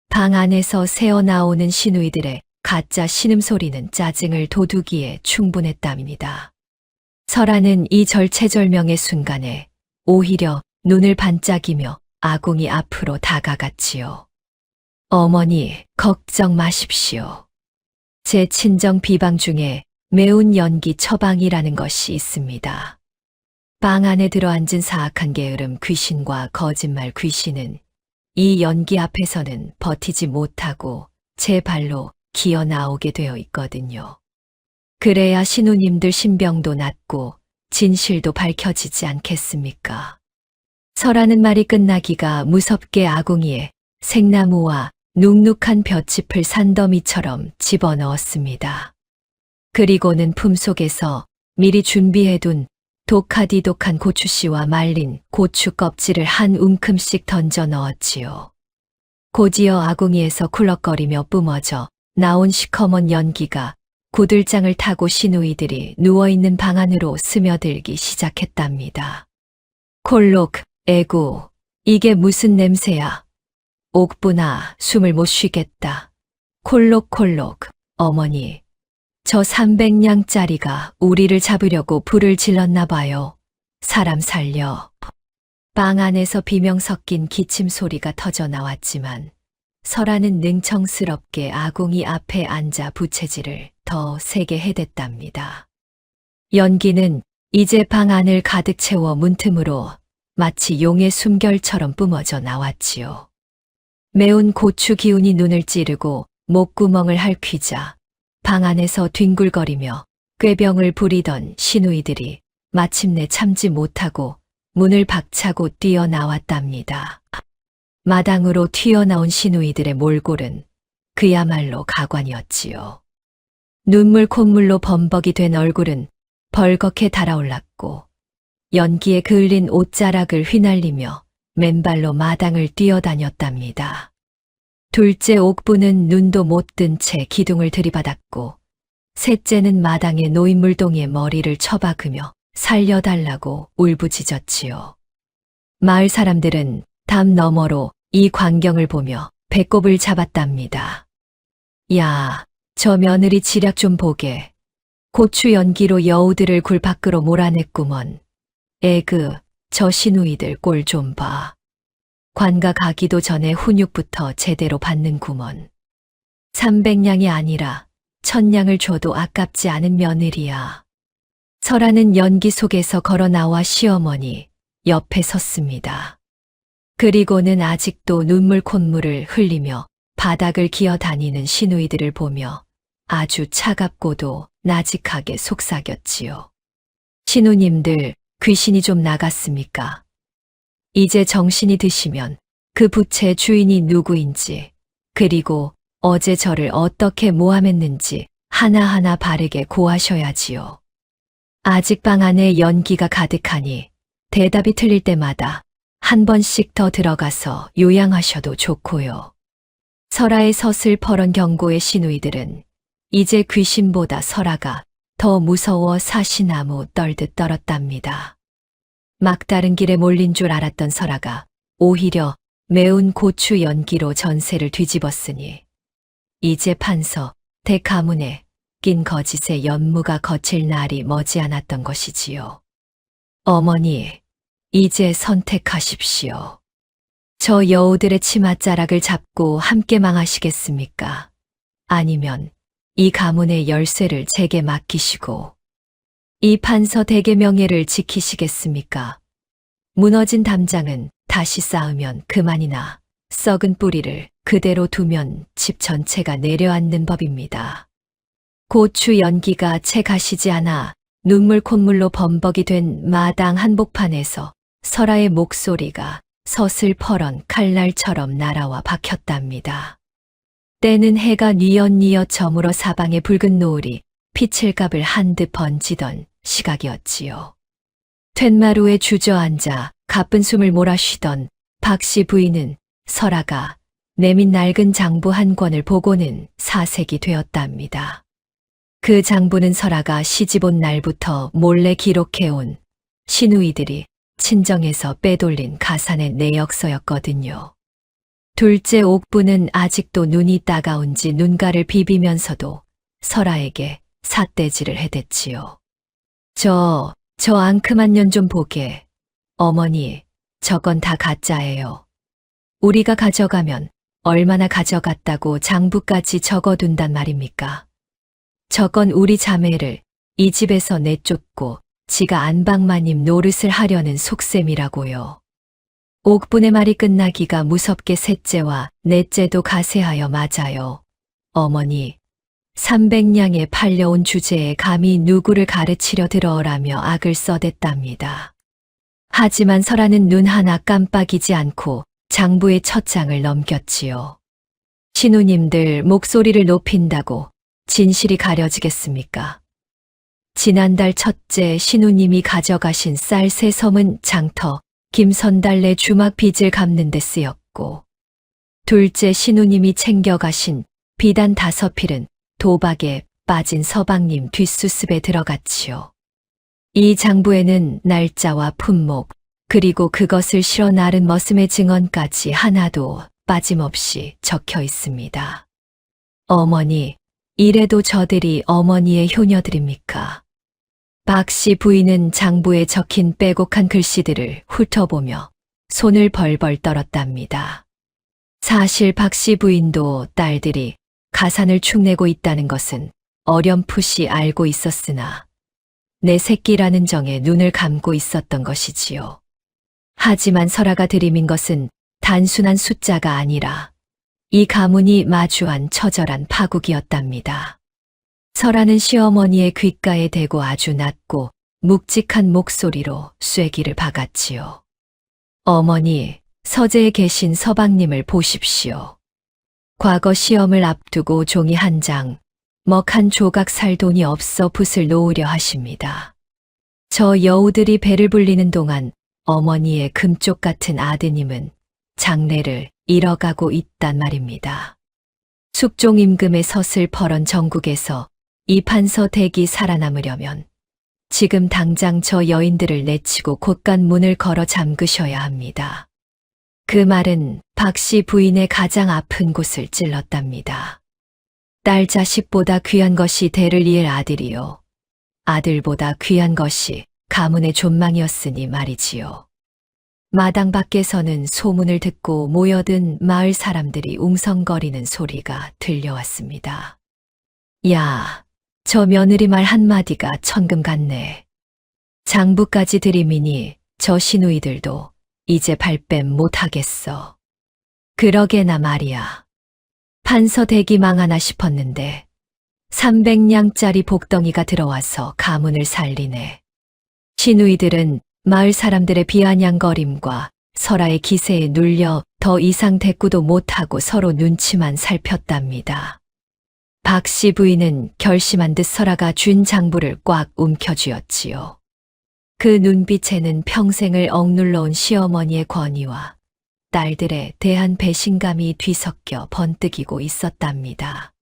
B: 방 안에서 새어나오는 시누이들의 가짜 신음소리는 짜증을 돋우기에 충분했답니다. 설아는 이 절체절명의 순간에 오히려 눈을 반짝이며 아궁이 앞으로 다가갔지요. 어머니, 걱정 마십시오. 제 친정 비방 중에 매운 연기 처방이라는 것이 있습니다. 방 안에 들어앉은 사악한 게으름 귀신과 거짓말 귀신은 이 연기 앞에서는 버티지 못하고 제 발로 기어 나오게 되어 있거든요. 그래야 신우님들 신병도 낫고 진실도 밝혀지지 않겠습니까? 설하는 말이 끝나기가 무섭게 아궁이에 생나무와 눅눅한 볏짚을 산더미처럼 집어넣었습니다. 그리고는 품속에서 미리 준비해둔 독하디독한 고추씨와 말린 고추 껍질을 한 움큼씩 던져 넣었지요. 곧이어 아궁이에서 쿨럭거리며 뿜어져 나온 시커먼 연기가 구들장을 타고 시누이들이 누워있는 방 안으로 스며들기 시작했답니다. 콜록, 에구, 이게 무슨 냄새야? 옥분아, 숨을 못 쉬겠다. 콜록콜록, 어머니. 저 300냥짜리가 우리를 잡으려고 불을 질렀나 봐요. 사람 살려. 방 안에서 비명 섞인 기침 소리가 터져 나왔지만 설아는 능청스럽게 아궁이 앞에 앉아 부채질을 더 세게 해댔답니다. 연기는 이제 방 안을 가득 채워 문틈으로 마치 용의 숨결처럼 뿜어져 나왔지요. 매운 고추 기운이 눈을 찌르고 목구멍을 핥히자 방 안에서 뒹굴거리며 꾀병을 부리던 시누이들이 마침내 참지 못하고 문을 박차고 뛰어나왔답니다. 마당으로 튀어나온 시누이들의 몰골은 그야말로 가관이었지요. 눈물 콧물로 범벅이 된 얼굴은 벌겋게 달아올랐고 연기에 그을린 옷자락을 휘날리며 맨발로 마당을 뛰어다녔답니다. 둘째 옥부는 눈도 못 뜬 채 기둥을 들이받았고, 셋째는 마당에 놓인 물동이에 머리를 처박으며 살려달라고 울부짖었지요. 마을 사람들은 담 너머로 이 광경을 보며 배꼽을 잡았답니다. 야, 저 며느리 지략 좀 보게. 고추 연기로 여우들을 굴 밖으로 몰아냈구먼. 에그, 저 시누이들 꼴 좀 봐. 관가 가기도 전에 훈육부터 제대로 받는구먼. 300냥이 아니라 1000냥을 줘도 아깝지 않은 며느리야. 설아는 연기 속에서 걸어 나와 시어머니 옆에 섰습니다. 그리고는 아직도 눈물 콧물을 흘리며 바닥을 기어다니는 시누이들을 보며 아주 차갑고도 나직하게 속삭였지요. 시누님들, 귀신이 좀 나갔습니까? 이제 정신이 드시면 그 붓의 주인이 누구인지, 그리고 어제 저를 어떻게 모함했는지 하나하나 바르게 고하셔야지요. 아직 방 안에 연기가 가득하니 대답이 틀릴 때마다 한 번씩 더 들어가서 요양하셔도 좋고요. 설아의 서슬퍼런 경고의 시누이들은 이제 귀신보다 설아가 더 무서워 사시나무 떨듯 떨었답니다. 막다른 길에 몰린 줄 알았던 설아가 오히려 매운 고추 연기로 전세를 뒤집었으니 이제 판서 대가문에 낀 거짓의 연무가 거칠 날이 머지않았던 것이지요. 어머니, 이제 선택하십시오. 저 여우들의 치맛자락을 잡고 함께 망하시겠습니까? 아니면 이 가문의 열쇠를 제게 맡기시고 이 판서 댁의 명예를 지키시겠습니까? 무너진 담장은 다시 쌓으면 그만이나 썩은 뿌리를 그대로 두면 집 전체가 내려앉는 법입니다. 고추 연기가 채 가시지 않아 눈물 콧물로 범벅이 된 마당 한복판에서 설아의 목소리가 서슬퍼런 칼날처럼 날아와 박혔답니다. 때는 해가 뉘엿뉘엿 저물어 사방의 붉은 노을이 피칠갑을 한듯 번지던 시각이었지요. 툇마루에 주저앉아 가쁜 숨을 몰아쉬던 박씨 부인은 설아가 내민 낡은 장부 한 권을 보고는 사색이 되었답니다. 그 장부는 설아가 시집온 날부터 몰래 기록해온 시누이들이 친정에서 빼돌린 가산의 내역서였거든요. 둘째 옥부는 아직도 눈이 따가운지 눈가를 비비면서도 설아에게 삿대질을 해댔지요. 저 앙큼한 년 좀 보게. 어머니, 저건 다 가짜예요. 우리가 가져가면 얼마나 가져갔다고 장부까지 적어둔단 말입니까? 저건 우리 자매를 이 집에서 내쫓고 지가 안방마님 노릇을 하려는 속셈이라고요. 옥분의 말이 끝나기가 무섭게 셋째와 넷째도 가세하여 맞아요. 어머니, 300냥에 팔려온 주제에 감히 누구를 가르치려 들어오라며 악을 써댔답니다. 하지만 설아는 눈 하나 깜빡이지 않고 장부의 첫 장을 넘겼지요. 신우님들 목소리를 높인다고 진실이 가려지겠습니까? 지난달 첫째 신우님이 가져가신 쌀 3섬은 장터 김선달래 주막 빚을 갚는 데 쓰였고, 둘째 신우님이 챙겨가신 비단 5필은 도박에 빠진 서방님 뒷수습에 들어갔지요. 이 장부에는 날짜와 품목, 그리고 그것을 실어 나른 머슴의 증언까지 하나도 빠짐없이 적혀 있습니다. 어머니, 이래도 저들이 어머니의 효녀들입니까? 박씨 부인은 장부에 적힌 빼곡한 글씨들을 훑어보며 손을 벌벌 떨었답니다. 사실 박씨 부인도 딸들이 가산을 축내고 있다는 것은 어렴풋이 알고 있었으나 내 새끼라는 정에 눈을 감고 있었던 것이지요. 하지만 설아가 들이민 것은 단순한 숫자가 아니라 이 가문이 마주한 처절한 파국이었답니다. 설아는 시어머니의 귓가에 대고 아주 낮고 묵직한 목소리로 쐐기를 박았지요. 어머니, 서재에 계신 서방님을 보십시오. 과거 시험을 앞두고 종이 한 장, 먹 한 조각 살 돈이 없어 붓을 놓으려 하십니다. 저 여우들이 배를 불리는 동안 어머니의 금쪽 같은 아드님은 장래를 잃어가고 있단 말입니다. 숙종 임금의 섯을 벌은 전국에서 이 판서댁이 살아남으려면 지금 당장 저 여인들을 내치고 곳간 문을 걸어 잠그셔야 합니다. 그 말은 박씨 부인의 가장 아픈 곳을 찔렀답니다. 딸 자식보다 귀한 것이 대를 이을 아들이요. 아들보다 귀한 것이 가문의 존망이었으니 말이지요. 마당 밖에서는 소문을 듣고 모여든 마을 사람들이 웅성거리는 소리가 들려왔습니다. 야, 저 며느리 말 한마디가 천금 같네. 장부까지 들이미니 저 시누이들도 이제 발뺌 못하겠어. 그러게나 말이야. 판서댁이 망하나 싶었는데 300냥짜리 복덩이가 들어와서 가문을 살리네. 시누이들은 마을 사람들의 비아냥거림과 설아의 기세에 눌려 더 이상 대꾸도 못하고 서로 눈치만 살폈답니다. 박씨 부인은 결심한 듯 설아가 쥔 장부를 꽉 움켜쥐었지요. 그 눈빛에는 평생을 억눌러온 시어머니의 권위와 딸들에 대한 배신감이 뒤섞여 번뜩이고 있었답니다.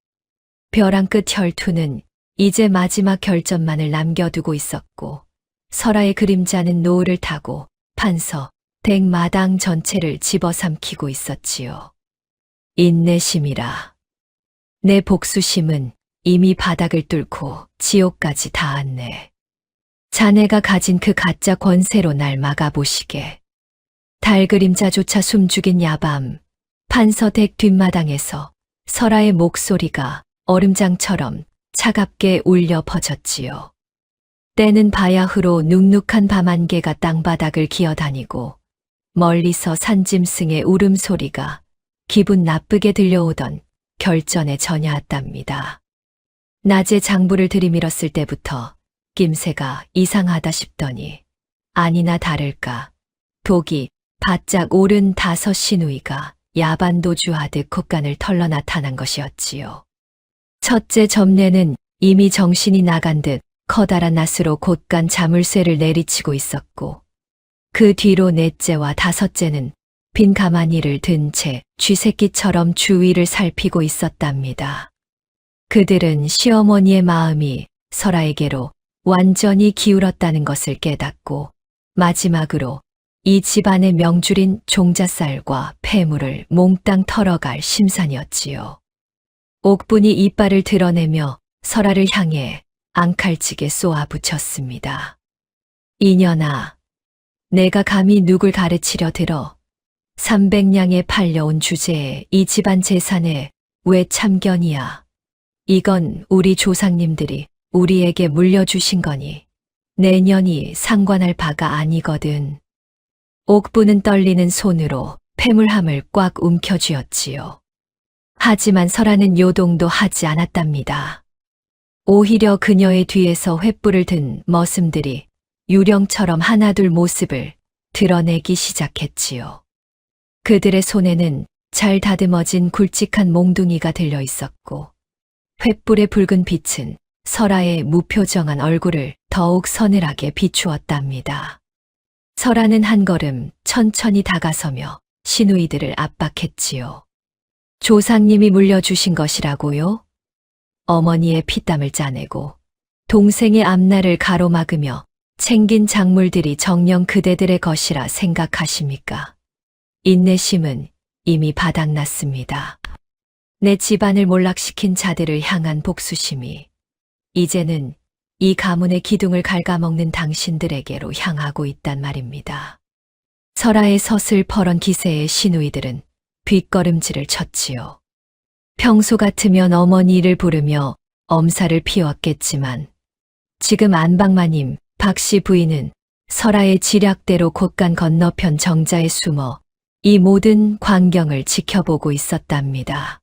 B: 벼랑 끝 혈투는 이제 마지막 결전만을 남겨두고 있었고 설아의 그림자는 노을을 타고 판서, 댁 마당 전체를 집어삼키고 있었지요. 인내심이라. 내 복수심은 이미 바닥을 뚫고 지옥까지 닿았네. 자네가 가진 그 가짜 권세로 날 막아보시게. 달 그림자조차 숨죽인 야밤, 판서댁 뒷마당에서 설아의 목소리가 얼음장처럼 차갑게 울려 퍼졌지요. 때는 바야흐로 눅눅한 밤안개가 땅바닥을 기어다니고 멀리서 산짐승의 울음소리가 기분 나쁘게 들려오던 결전의 전야였답니다. 낮에 장부를 들이밀었을 때부터 낌새가 이상하다 싶더니 아니나 다를까 독이 바짝 오른 5 시누이가 야반도주하듯 곳간을 털러 나타난 것이었지요. 첫째 점례는 이미 정신이 나간 듯 커다란 낫으로 곳간 자물쇠를 내리치고 있었고 그 뒤로 넷째와 5째는 빈 가마니를 든 채 쥐새끼처럼 주위를 살피고 있었답니다. 그들은 시어머니의 마음이 설아에게로 완전히 기울었다는 것을 깨닫고 마지막으로 이 집안의 명줄인 종자쌀과 폐물을 몽땅 털어갈 심산이었지요. 옥분이 이빨을 드러내며 설아를 향해 앙칼지게 쏘아붙였습니다. 이년아, 내가 감히 누굴 가르치려 들어 300냥에 팔려온 주제에 이 집안 재산에 왜 참견이야. 이건 우리 조상님들이 우리에게 물려주신 거니 내년이 상관할 바가 아니거든. 옥부는 떨리는 손으로 폐물함을 꽉 움켜쥐었지요. 하지만 설아는 요동도 하지 않았답니다. 오히려 그녀의 뒤에서 횃불을 든 머슴들이 유령처럼 하나둘 모습을 드러내기 시작했지요. 그들의 손에는 잘 다듬어진 굵직한 몽둥이가 들려 있었고 횃불의 붉은 빛은 설아의 무표정한 얼굴을 더욱 서늘하게 비추었답니다. 설아는 한 걸음 천천히 다가서며 시누이들을 압박했지요. 조상님이 물려주신 것이라고요? 어머니의 피땀을 짜내고 동생의 앞날을 가로막으며 챙긴 작물들이 정녕 그대들의 것이라 생각하십니까? 인내심은 이미 바닥났습니다. 내 집안을 몰락시킨 자들을 향한 복수심이 이제는 이 가문의 기둥을 갉아먹는 당신들에게로 향하고 있단 말입니다. 설아의 섯을 퍼런 기세의 시누이들은 뒷걸음질을 쳤지요. 평소 같으면 어머니를 부르며 엄살을 피웠겠지만 지금 안방마님 박씨 부인은 설아의 지략대로 곳간 건너편 정자에 숨어 이 모든 광경을 지켜보고 있었답니다.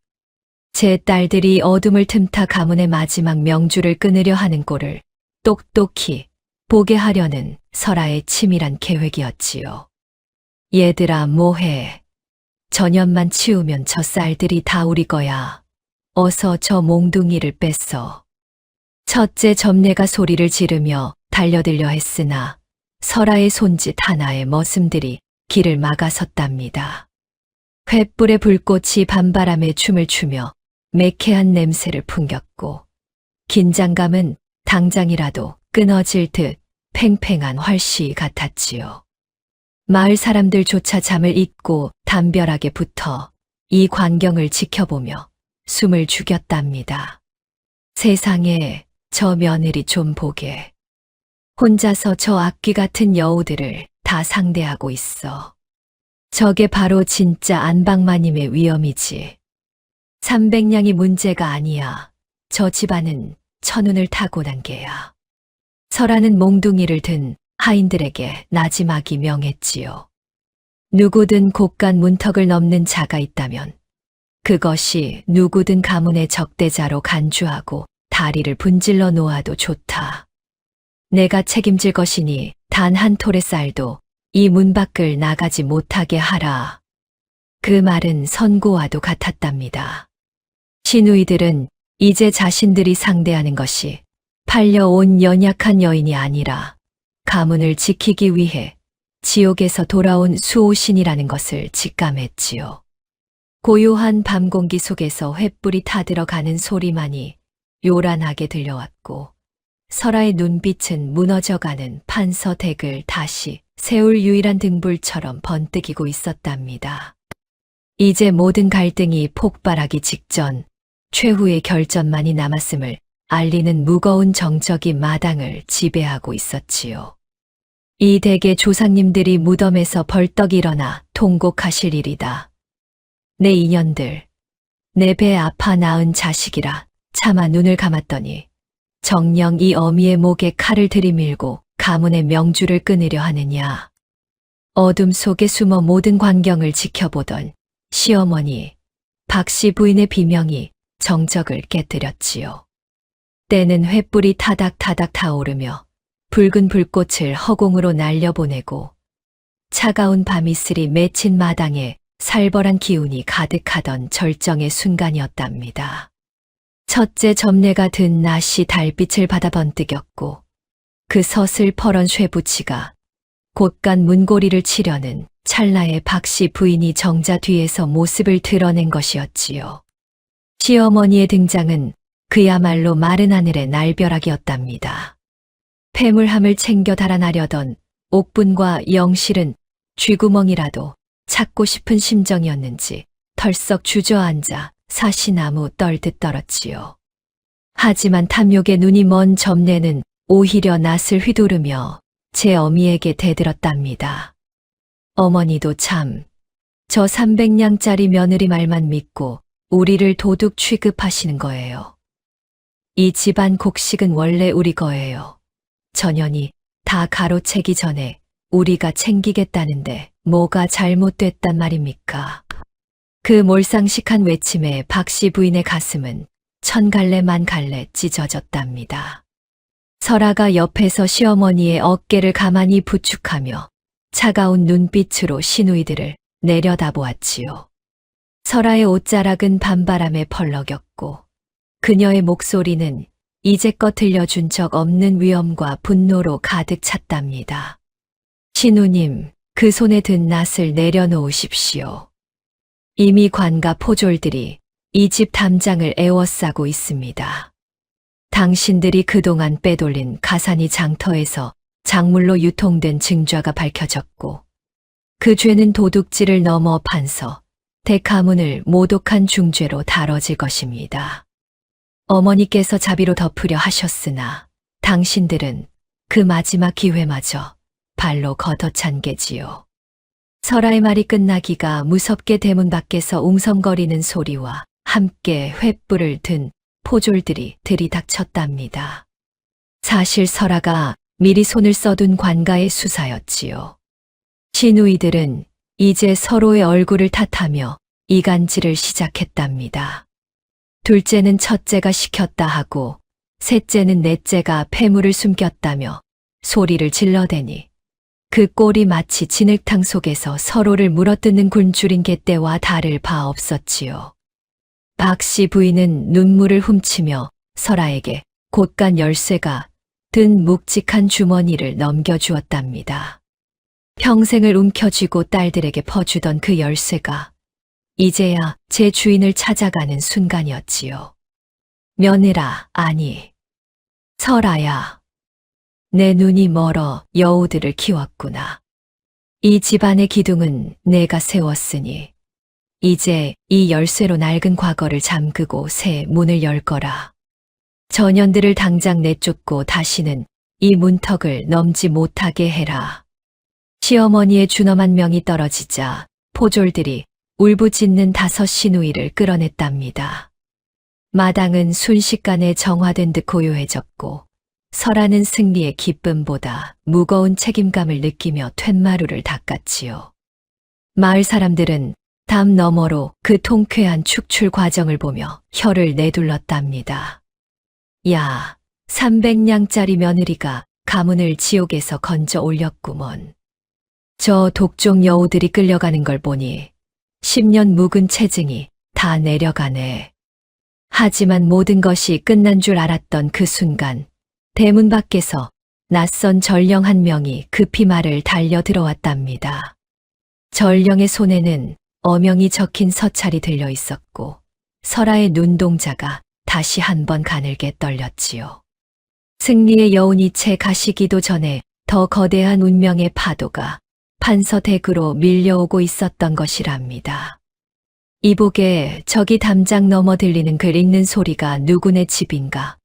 B: 제 딸들이 어둠을 틈타 가문의 마지막 명주를 끊으려 하는 꼴을 똑똑히 보게 하려는 설아의 치밀한 계획이었지요. 얘들아 뭐해. 저년만 치우면 저 쌀들이 다 우리 거야. 어서 저 몽둥이를 뺐어. 첫째 점례가 소리를 지르며 달려들려 했으나 설아의 손짓 하나에 머슴들이 길을 막아섰답니다. 횃불의 불꽃이 밤바람에 춤을 추며 매캐한 냄새를 풍겼고 긴장감은 당장이라도 끊어질 듯 팽팽한 활시 같았지요. 마을 사람들조차 잠을 잊고 담벼락에 붙어 이 광경을 지켜보며 숨을 죽였답니다. 세상에 저 며느리 좀 보게. 혼자서 저 악귀 같은 여우들을 다 상대하고 있어. 저게 바로 진짜 안방마님의 위엄이지. 300냥이 문제가 아니야. 저 집안은 천운을 타고난 게야. 설아는 몽둥이를 든 하인들에게 나지막이 명했지요. 누구든 곳간 문턱을 넘는 자가 있다면 그것이 누구든 가문의 적대자로 간주하고 다리를 분질러 놓아도 좋다. 내가 책임질 것이니 단 한 톨의 쌀도 이 문 밖을 나가지 못하게 하라. 그 말은 선고와도 같았답니다. 시누이들은 이제 자신들이 상대하는 것이 팔려온 연약한 여인이 아니라 가문을 지키기 위해 지옥에서 돌아온 수호신이라는 것을 직감했지요. 고요한 밤 공기 속에서 횃불이 타들어가는 소리만이 요란하게 들려왔고 설아의 눈빛은 무너져가는 판서댁을 다시 세울 유일한 등불처럼 번뜩이고 있었답니다. 이제 모든 갈등이 폭발하기 직전 최후의 결전만이 남았음을 알리는 무거운 정적이 마당을 지배하고 있었지요. 이 댁의 조상님들이 무덤에서 벌떡 일어나 통곡하실 일이다. 내 인연들, 내 배 아파 낳은 자식이라 차마 눈을 감았더니 정녕 이 어미의 목에 칼을 들이밀고 가문의 명주를 끊으려 하느냐. 어둠 속에 숨어 모든 광경을 지켜보던 시어머니 박씨 부인의 비명이 정적을 깨뜨렸지요. 때는 횃불이 타닥타닥 타오르며 붉은 불꽃을 허공으로 날려보내고 차가운 밤이슬이 맺힌 마당에 살벌한 기운이 가득하던 절정의 순간이었답니다. 첫째 점례가 든 낮이 달빛을 받아 번뜩였고 그 서슬퍼런 쇠붙이가 곳간 문고리를 치려는 찰나에 박씨 부인이 정자 뒤에서 모습을 드러낸 것이었지요. 시어머니의 등장은 그야말로 마른 하늘의 날벼락이었답니다. 폐물함을 챙겨 달아나려던 옥분과 영실은 쥐구멍이라도 찾고 싶은 심정이었는지 털썩 주저앉아 사시나무 떨듯 떨었지요. 하지만 탐욕의 눈이 먼 점례는 오히려 낯을 휘두르며 제 어미에게 대들었답니다. 어머니도 참, 저 300냥짜리 며느리 말만 믿고 우리를 도둑 취급하시는 거예요. 이 집안 곡식은 원래 우리 거예요. 전연이 다 가로채기 전에 우리가 챙기겠다는데 뭐가 잘못됐단 말입니까? 그 몰상식한 외침에 박씨 부인의 가슴은 천갈래 만갈래 찢어졌답니다. 설아가 옆에서 시어머니의 어깨를 가만히 부축하며 차가운 눈빛으로 시누이들을 내려다보았지요. 설아의 옷자락은 밤바람에 펄럭였고 그녀의 목소리는 이제껏 들려준 적 없는 위엄과 분노로 가득 찼답니다. 시누님, 그 손에 든 낫을 내려놓으십시오. 이미 관과 포졸들이 이 집 담장을 에워싸고 있습니다. 당신들이 그동안 빼돌린 가산이 장터에서 작물로 유통된 증좌가 밝혀졌고 그 죄는 도둑질을 넘어 판서, 대가문을 모독한 중죄로 다뤄질 것입니다. 어머니께서 자비로 덮으려 하셨으나 당신들은 그 마지막 기회마저 발로 걷어찬 게지요. 설아의 말이 끝나기가 무섭게 대문 밖에서 웅성거리는 소리와 함께 횃불을 든 포졸들이 들이닥쳤답니다. 사실 설아가 미리 손을 써둔 관가의 수사였지요. 시누이들은 이제 서로의 얼굴을 탓하며 이간질을 시작했답니다. 둘째는 첫째가 시켰다 하고 셋째는 넷째가 폐물을 숨겼다며 소리를 질러대니 그 꼴이 마치 진흙탕 속에서 서로를 물어뜯는 굴줄인 개떼와 다를 바 없었지요. 박씨 부인은 눈물을 훔치며 설아에게 곳간 열쇠가 든 묵직한 주머니를 넘겨주었답니다. 평생을 움켜쥐고 딸들에게 퍼주던 그 열쇠가 이제야 제 주인을 찾아가는 순간이었지요. 며느라, 아니, 설아야. 내 눈이 멀어 여우들을 키웠구나. 이 집안의 기둥은 내가 세웠으니 이제 이 열쇠로 낡은 과거를 잠그고 새 문을 열 거라. 전현들을 당장 내쫓고 다시는 이 문턱을 넘지 못하게 해라. 시어머니의 준엄한 명이 떨어지자 포졸들이 울부짖는 5 시누이를 끌어냈답니다. 마당은 순식간에 정화된 듯 고요해졌고 설하는 승리의 기쁨보다 무거운 책임감을 느끼며 툇마루를 닦았지요. 마을 사람들은 담 너머로 그 통쾌한 축출 과정을 보며 혀를 내둘렀답니다. 야, 300냥짜리 며느리가 가문을 지옥에서 건져 올렸구먼. 저 독종 여우들이 끌려가는 걸 보니 10년 묵은 체증이 다 내려가네. 하지만 모든 것이 끝난 줄 알았던 그 순간 대문 밖에서 낯선 전령 한 명이 급히 말을 달려 들어왔답니다. 전령의 손에는 어명이 적힌 서찰이 들려 있었고 설아의 눈동자가 다시 한번 가늘게 떨렸지요. 승리의 여운이 채 가시기도 전에 더 거대한 운명의 파도가 판서댁으로 밀려오고 있었던 것이랍니다. 이복에 저기 담장 넘어 들리는 글 읽는 소리가 누구네 집인가?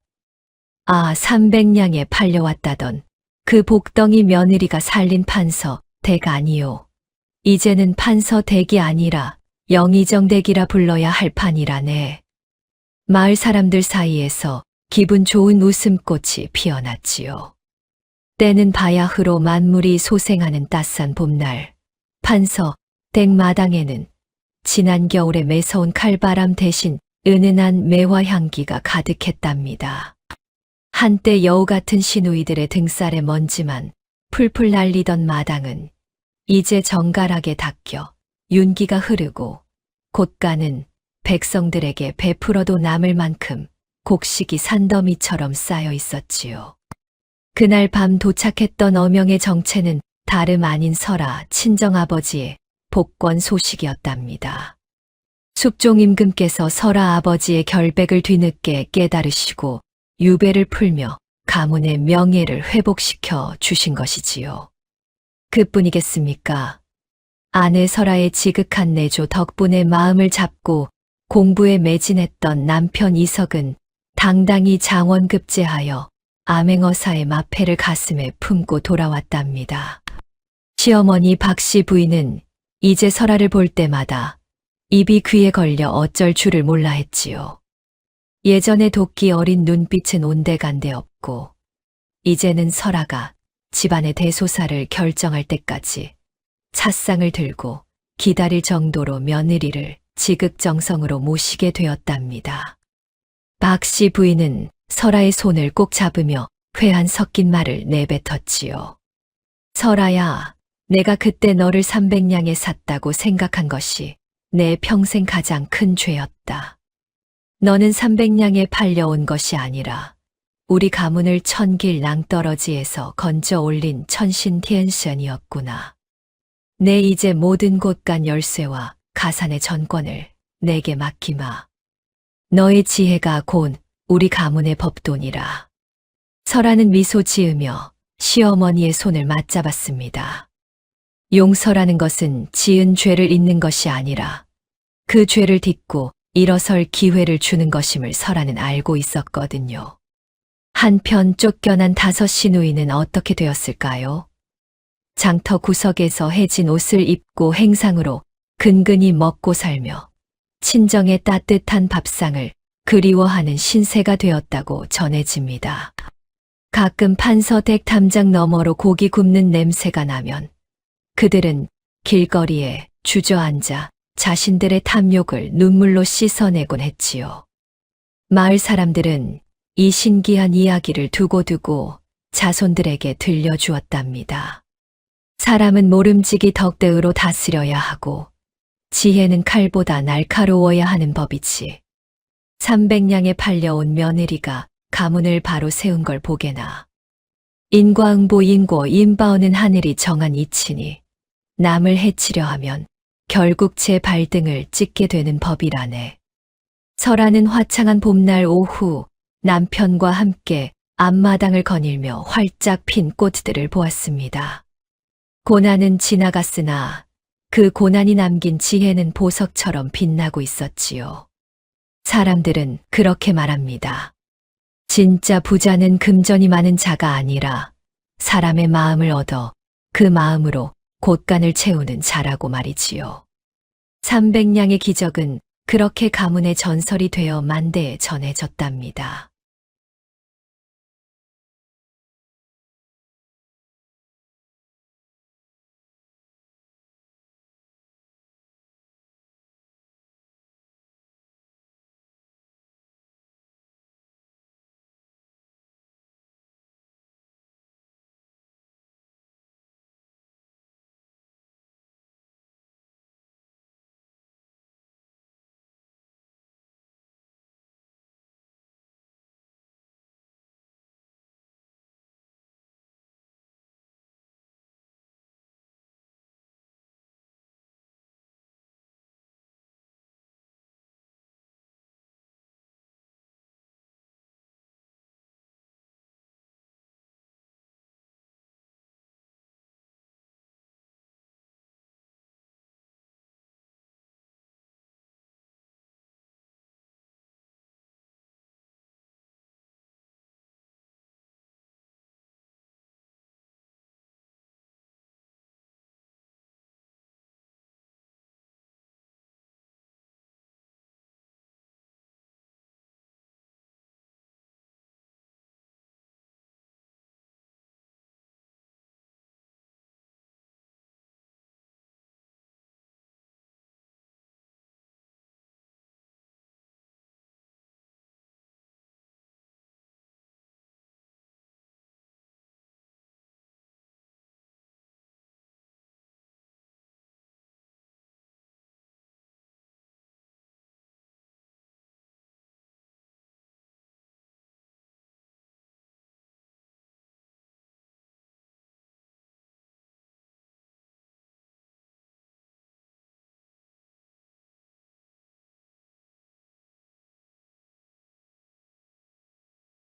B: 아, 300냥에 팔려왔다던 그 복덩이 며느리가 살린 판서 댁 아니요. 이제는 판서 댁이 아니라 영의정 댁이라 불러야 할 판이라네. 마을 사람들 사이에서 기분 좋은 웃음꽃이 피어났지요. 때는 바야흐로 만물이 소생하는 따스한 봄날, 판서 댁 마당에는 지난 겨울에 매서운 칼바람 대신 은은한 매화 향기가 가득했답니다. 한때 여우 같은 시누이들의 등살에 먼지만 풀풀 날리던 마당은 이제 정갈하게 닦여 윤기가 흐르고 곳간은 백성들에게 베풀어도 남을 만큼 곡식이 산더미처럼 쌓여 있었지요. 그날 밤 도착했던 어명의 정체는 다름 아닌 설아 친정아버지의 복권 소식이었답니다. 숙종 임금께서 설아 아버지의 결백을 뒤늦게 깨달으시고 유배를 풀며 가문의 명예를 회복시켜 주신 것이지요. 그뿐이겠습니까? 아내 설아의 지극한 내조 덕분에 마음을 잡고 공부에 매진했던 남편 이석은 당당히 장원급제하여 암행어사의 마패를 가슴에 품고 돌아왔답니다. 시어머니 박씨 부인은 이제 설아를 볼 때마다 입이 귀에 걸려 어쩔 줄을 몰라 했지요. 예전에 도끼 어린 눈빛은 온데간데 없고 이제는 설아가 집안의 대소사를 결정할 때까지 찻상을 들고 기다릴 정도로 며느리를 지극정성으로 모시게 되었답니다. 박씨 부인은 설아의 손을 꼭 잡으며 회한 섞인 말을 내뱉었지요. 설아야, 내가 그때 너를 300냥에 샀다고 생각한 것이 내 평생 가장 큰 죄였다. 너는 300냥에 팔려온 것이 아니라 우리 가문을 천길 낭떠러지에서 건져 올린 천신티엔션이었구나. 내 이제 모든 곳간 열쇠와 가산의 전권을 내게 맡기마. 너의 지혜가 곧 우리 가문의 법돈이라. 설아는 미소 지으며 시어머니의 손을 맞잡았습니다. 용서라는 것은 지은 죄를 잊는 것이 아니라 그 죄를 딛고 일어설 기회를 주는 것임을 설아는 알고 있었거든요. 한편 쫓겨난 5 시누이는 어떻게 되었을까요? 장터 구석에서 해진 옷을 입고 행상으로 근근히 먹고 살며 친정의 따뜻한 밥상을 그리워하는 신세가 되었다고 전해집니다. 가끔 판서댁 담장 너머로 고기 굽는 냄새가 나면 그들은 길거리에 주저앉아 자신들의 탐욕을 눈물로 씻어내곤 했지요. 마을 사람들은 이 신기한 이야기를 두고두고 자손들에게 들려주었답니다. 사람은 모름지기 덕대으로 다스려야 하고 지혜는 칼보다 날카로워야 하는 법이지. 300냥에 팔려온 며느리가 가문을 바로 세운 걸 보게나 인과응보 인고 인바오는 하늘이 정한 이치니 남을 해치려 하면 결국 제 발등을 찍게 되는 법이라네. 설하는 화창한 봄날 오후 남편과 함께 앞마당을 거닐며 활짝 핀 꽃들을 보았습니다. 고난은 지나갔으나 그 고난이 남긴 지혜는 보석처럼 빛나고 있었지요. 사람들은 그렇게 말합니다. 진짜 부자는 금전이 많은 자가 아니라 사람의 마음을 얻어 그 마음으로 곳간을 채우는 자라고 말이지요. 300냥의 기적은 그렇게 가문의 전설이 되어 만대에 전해졌답니다.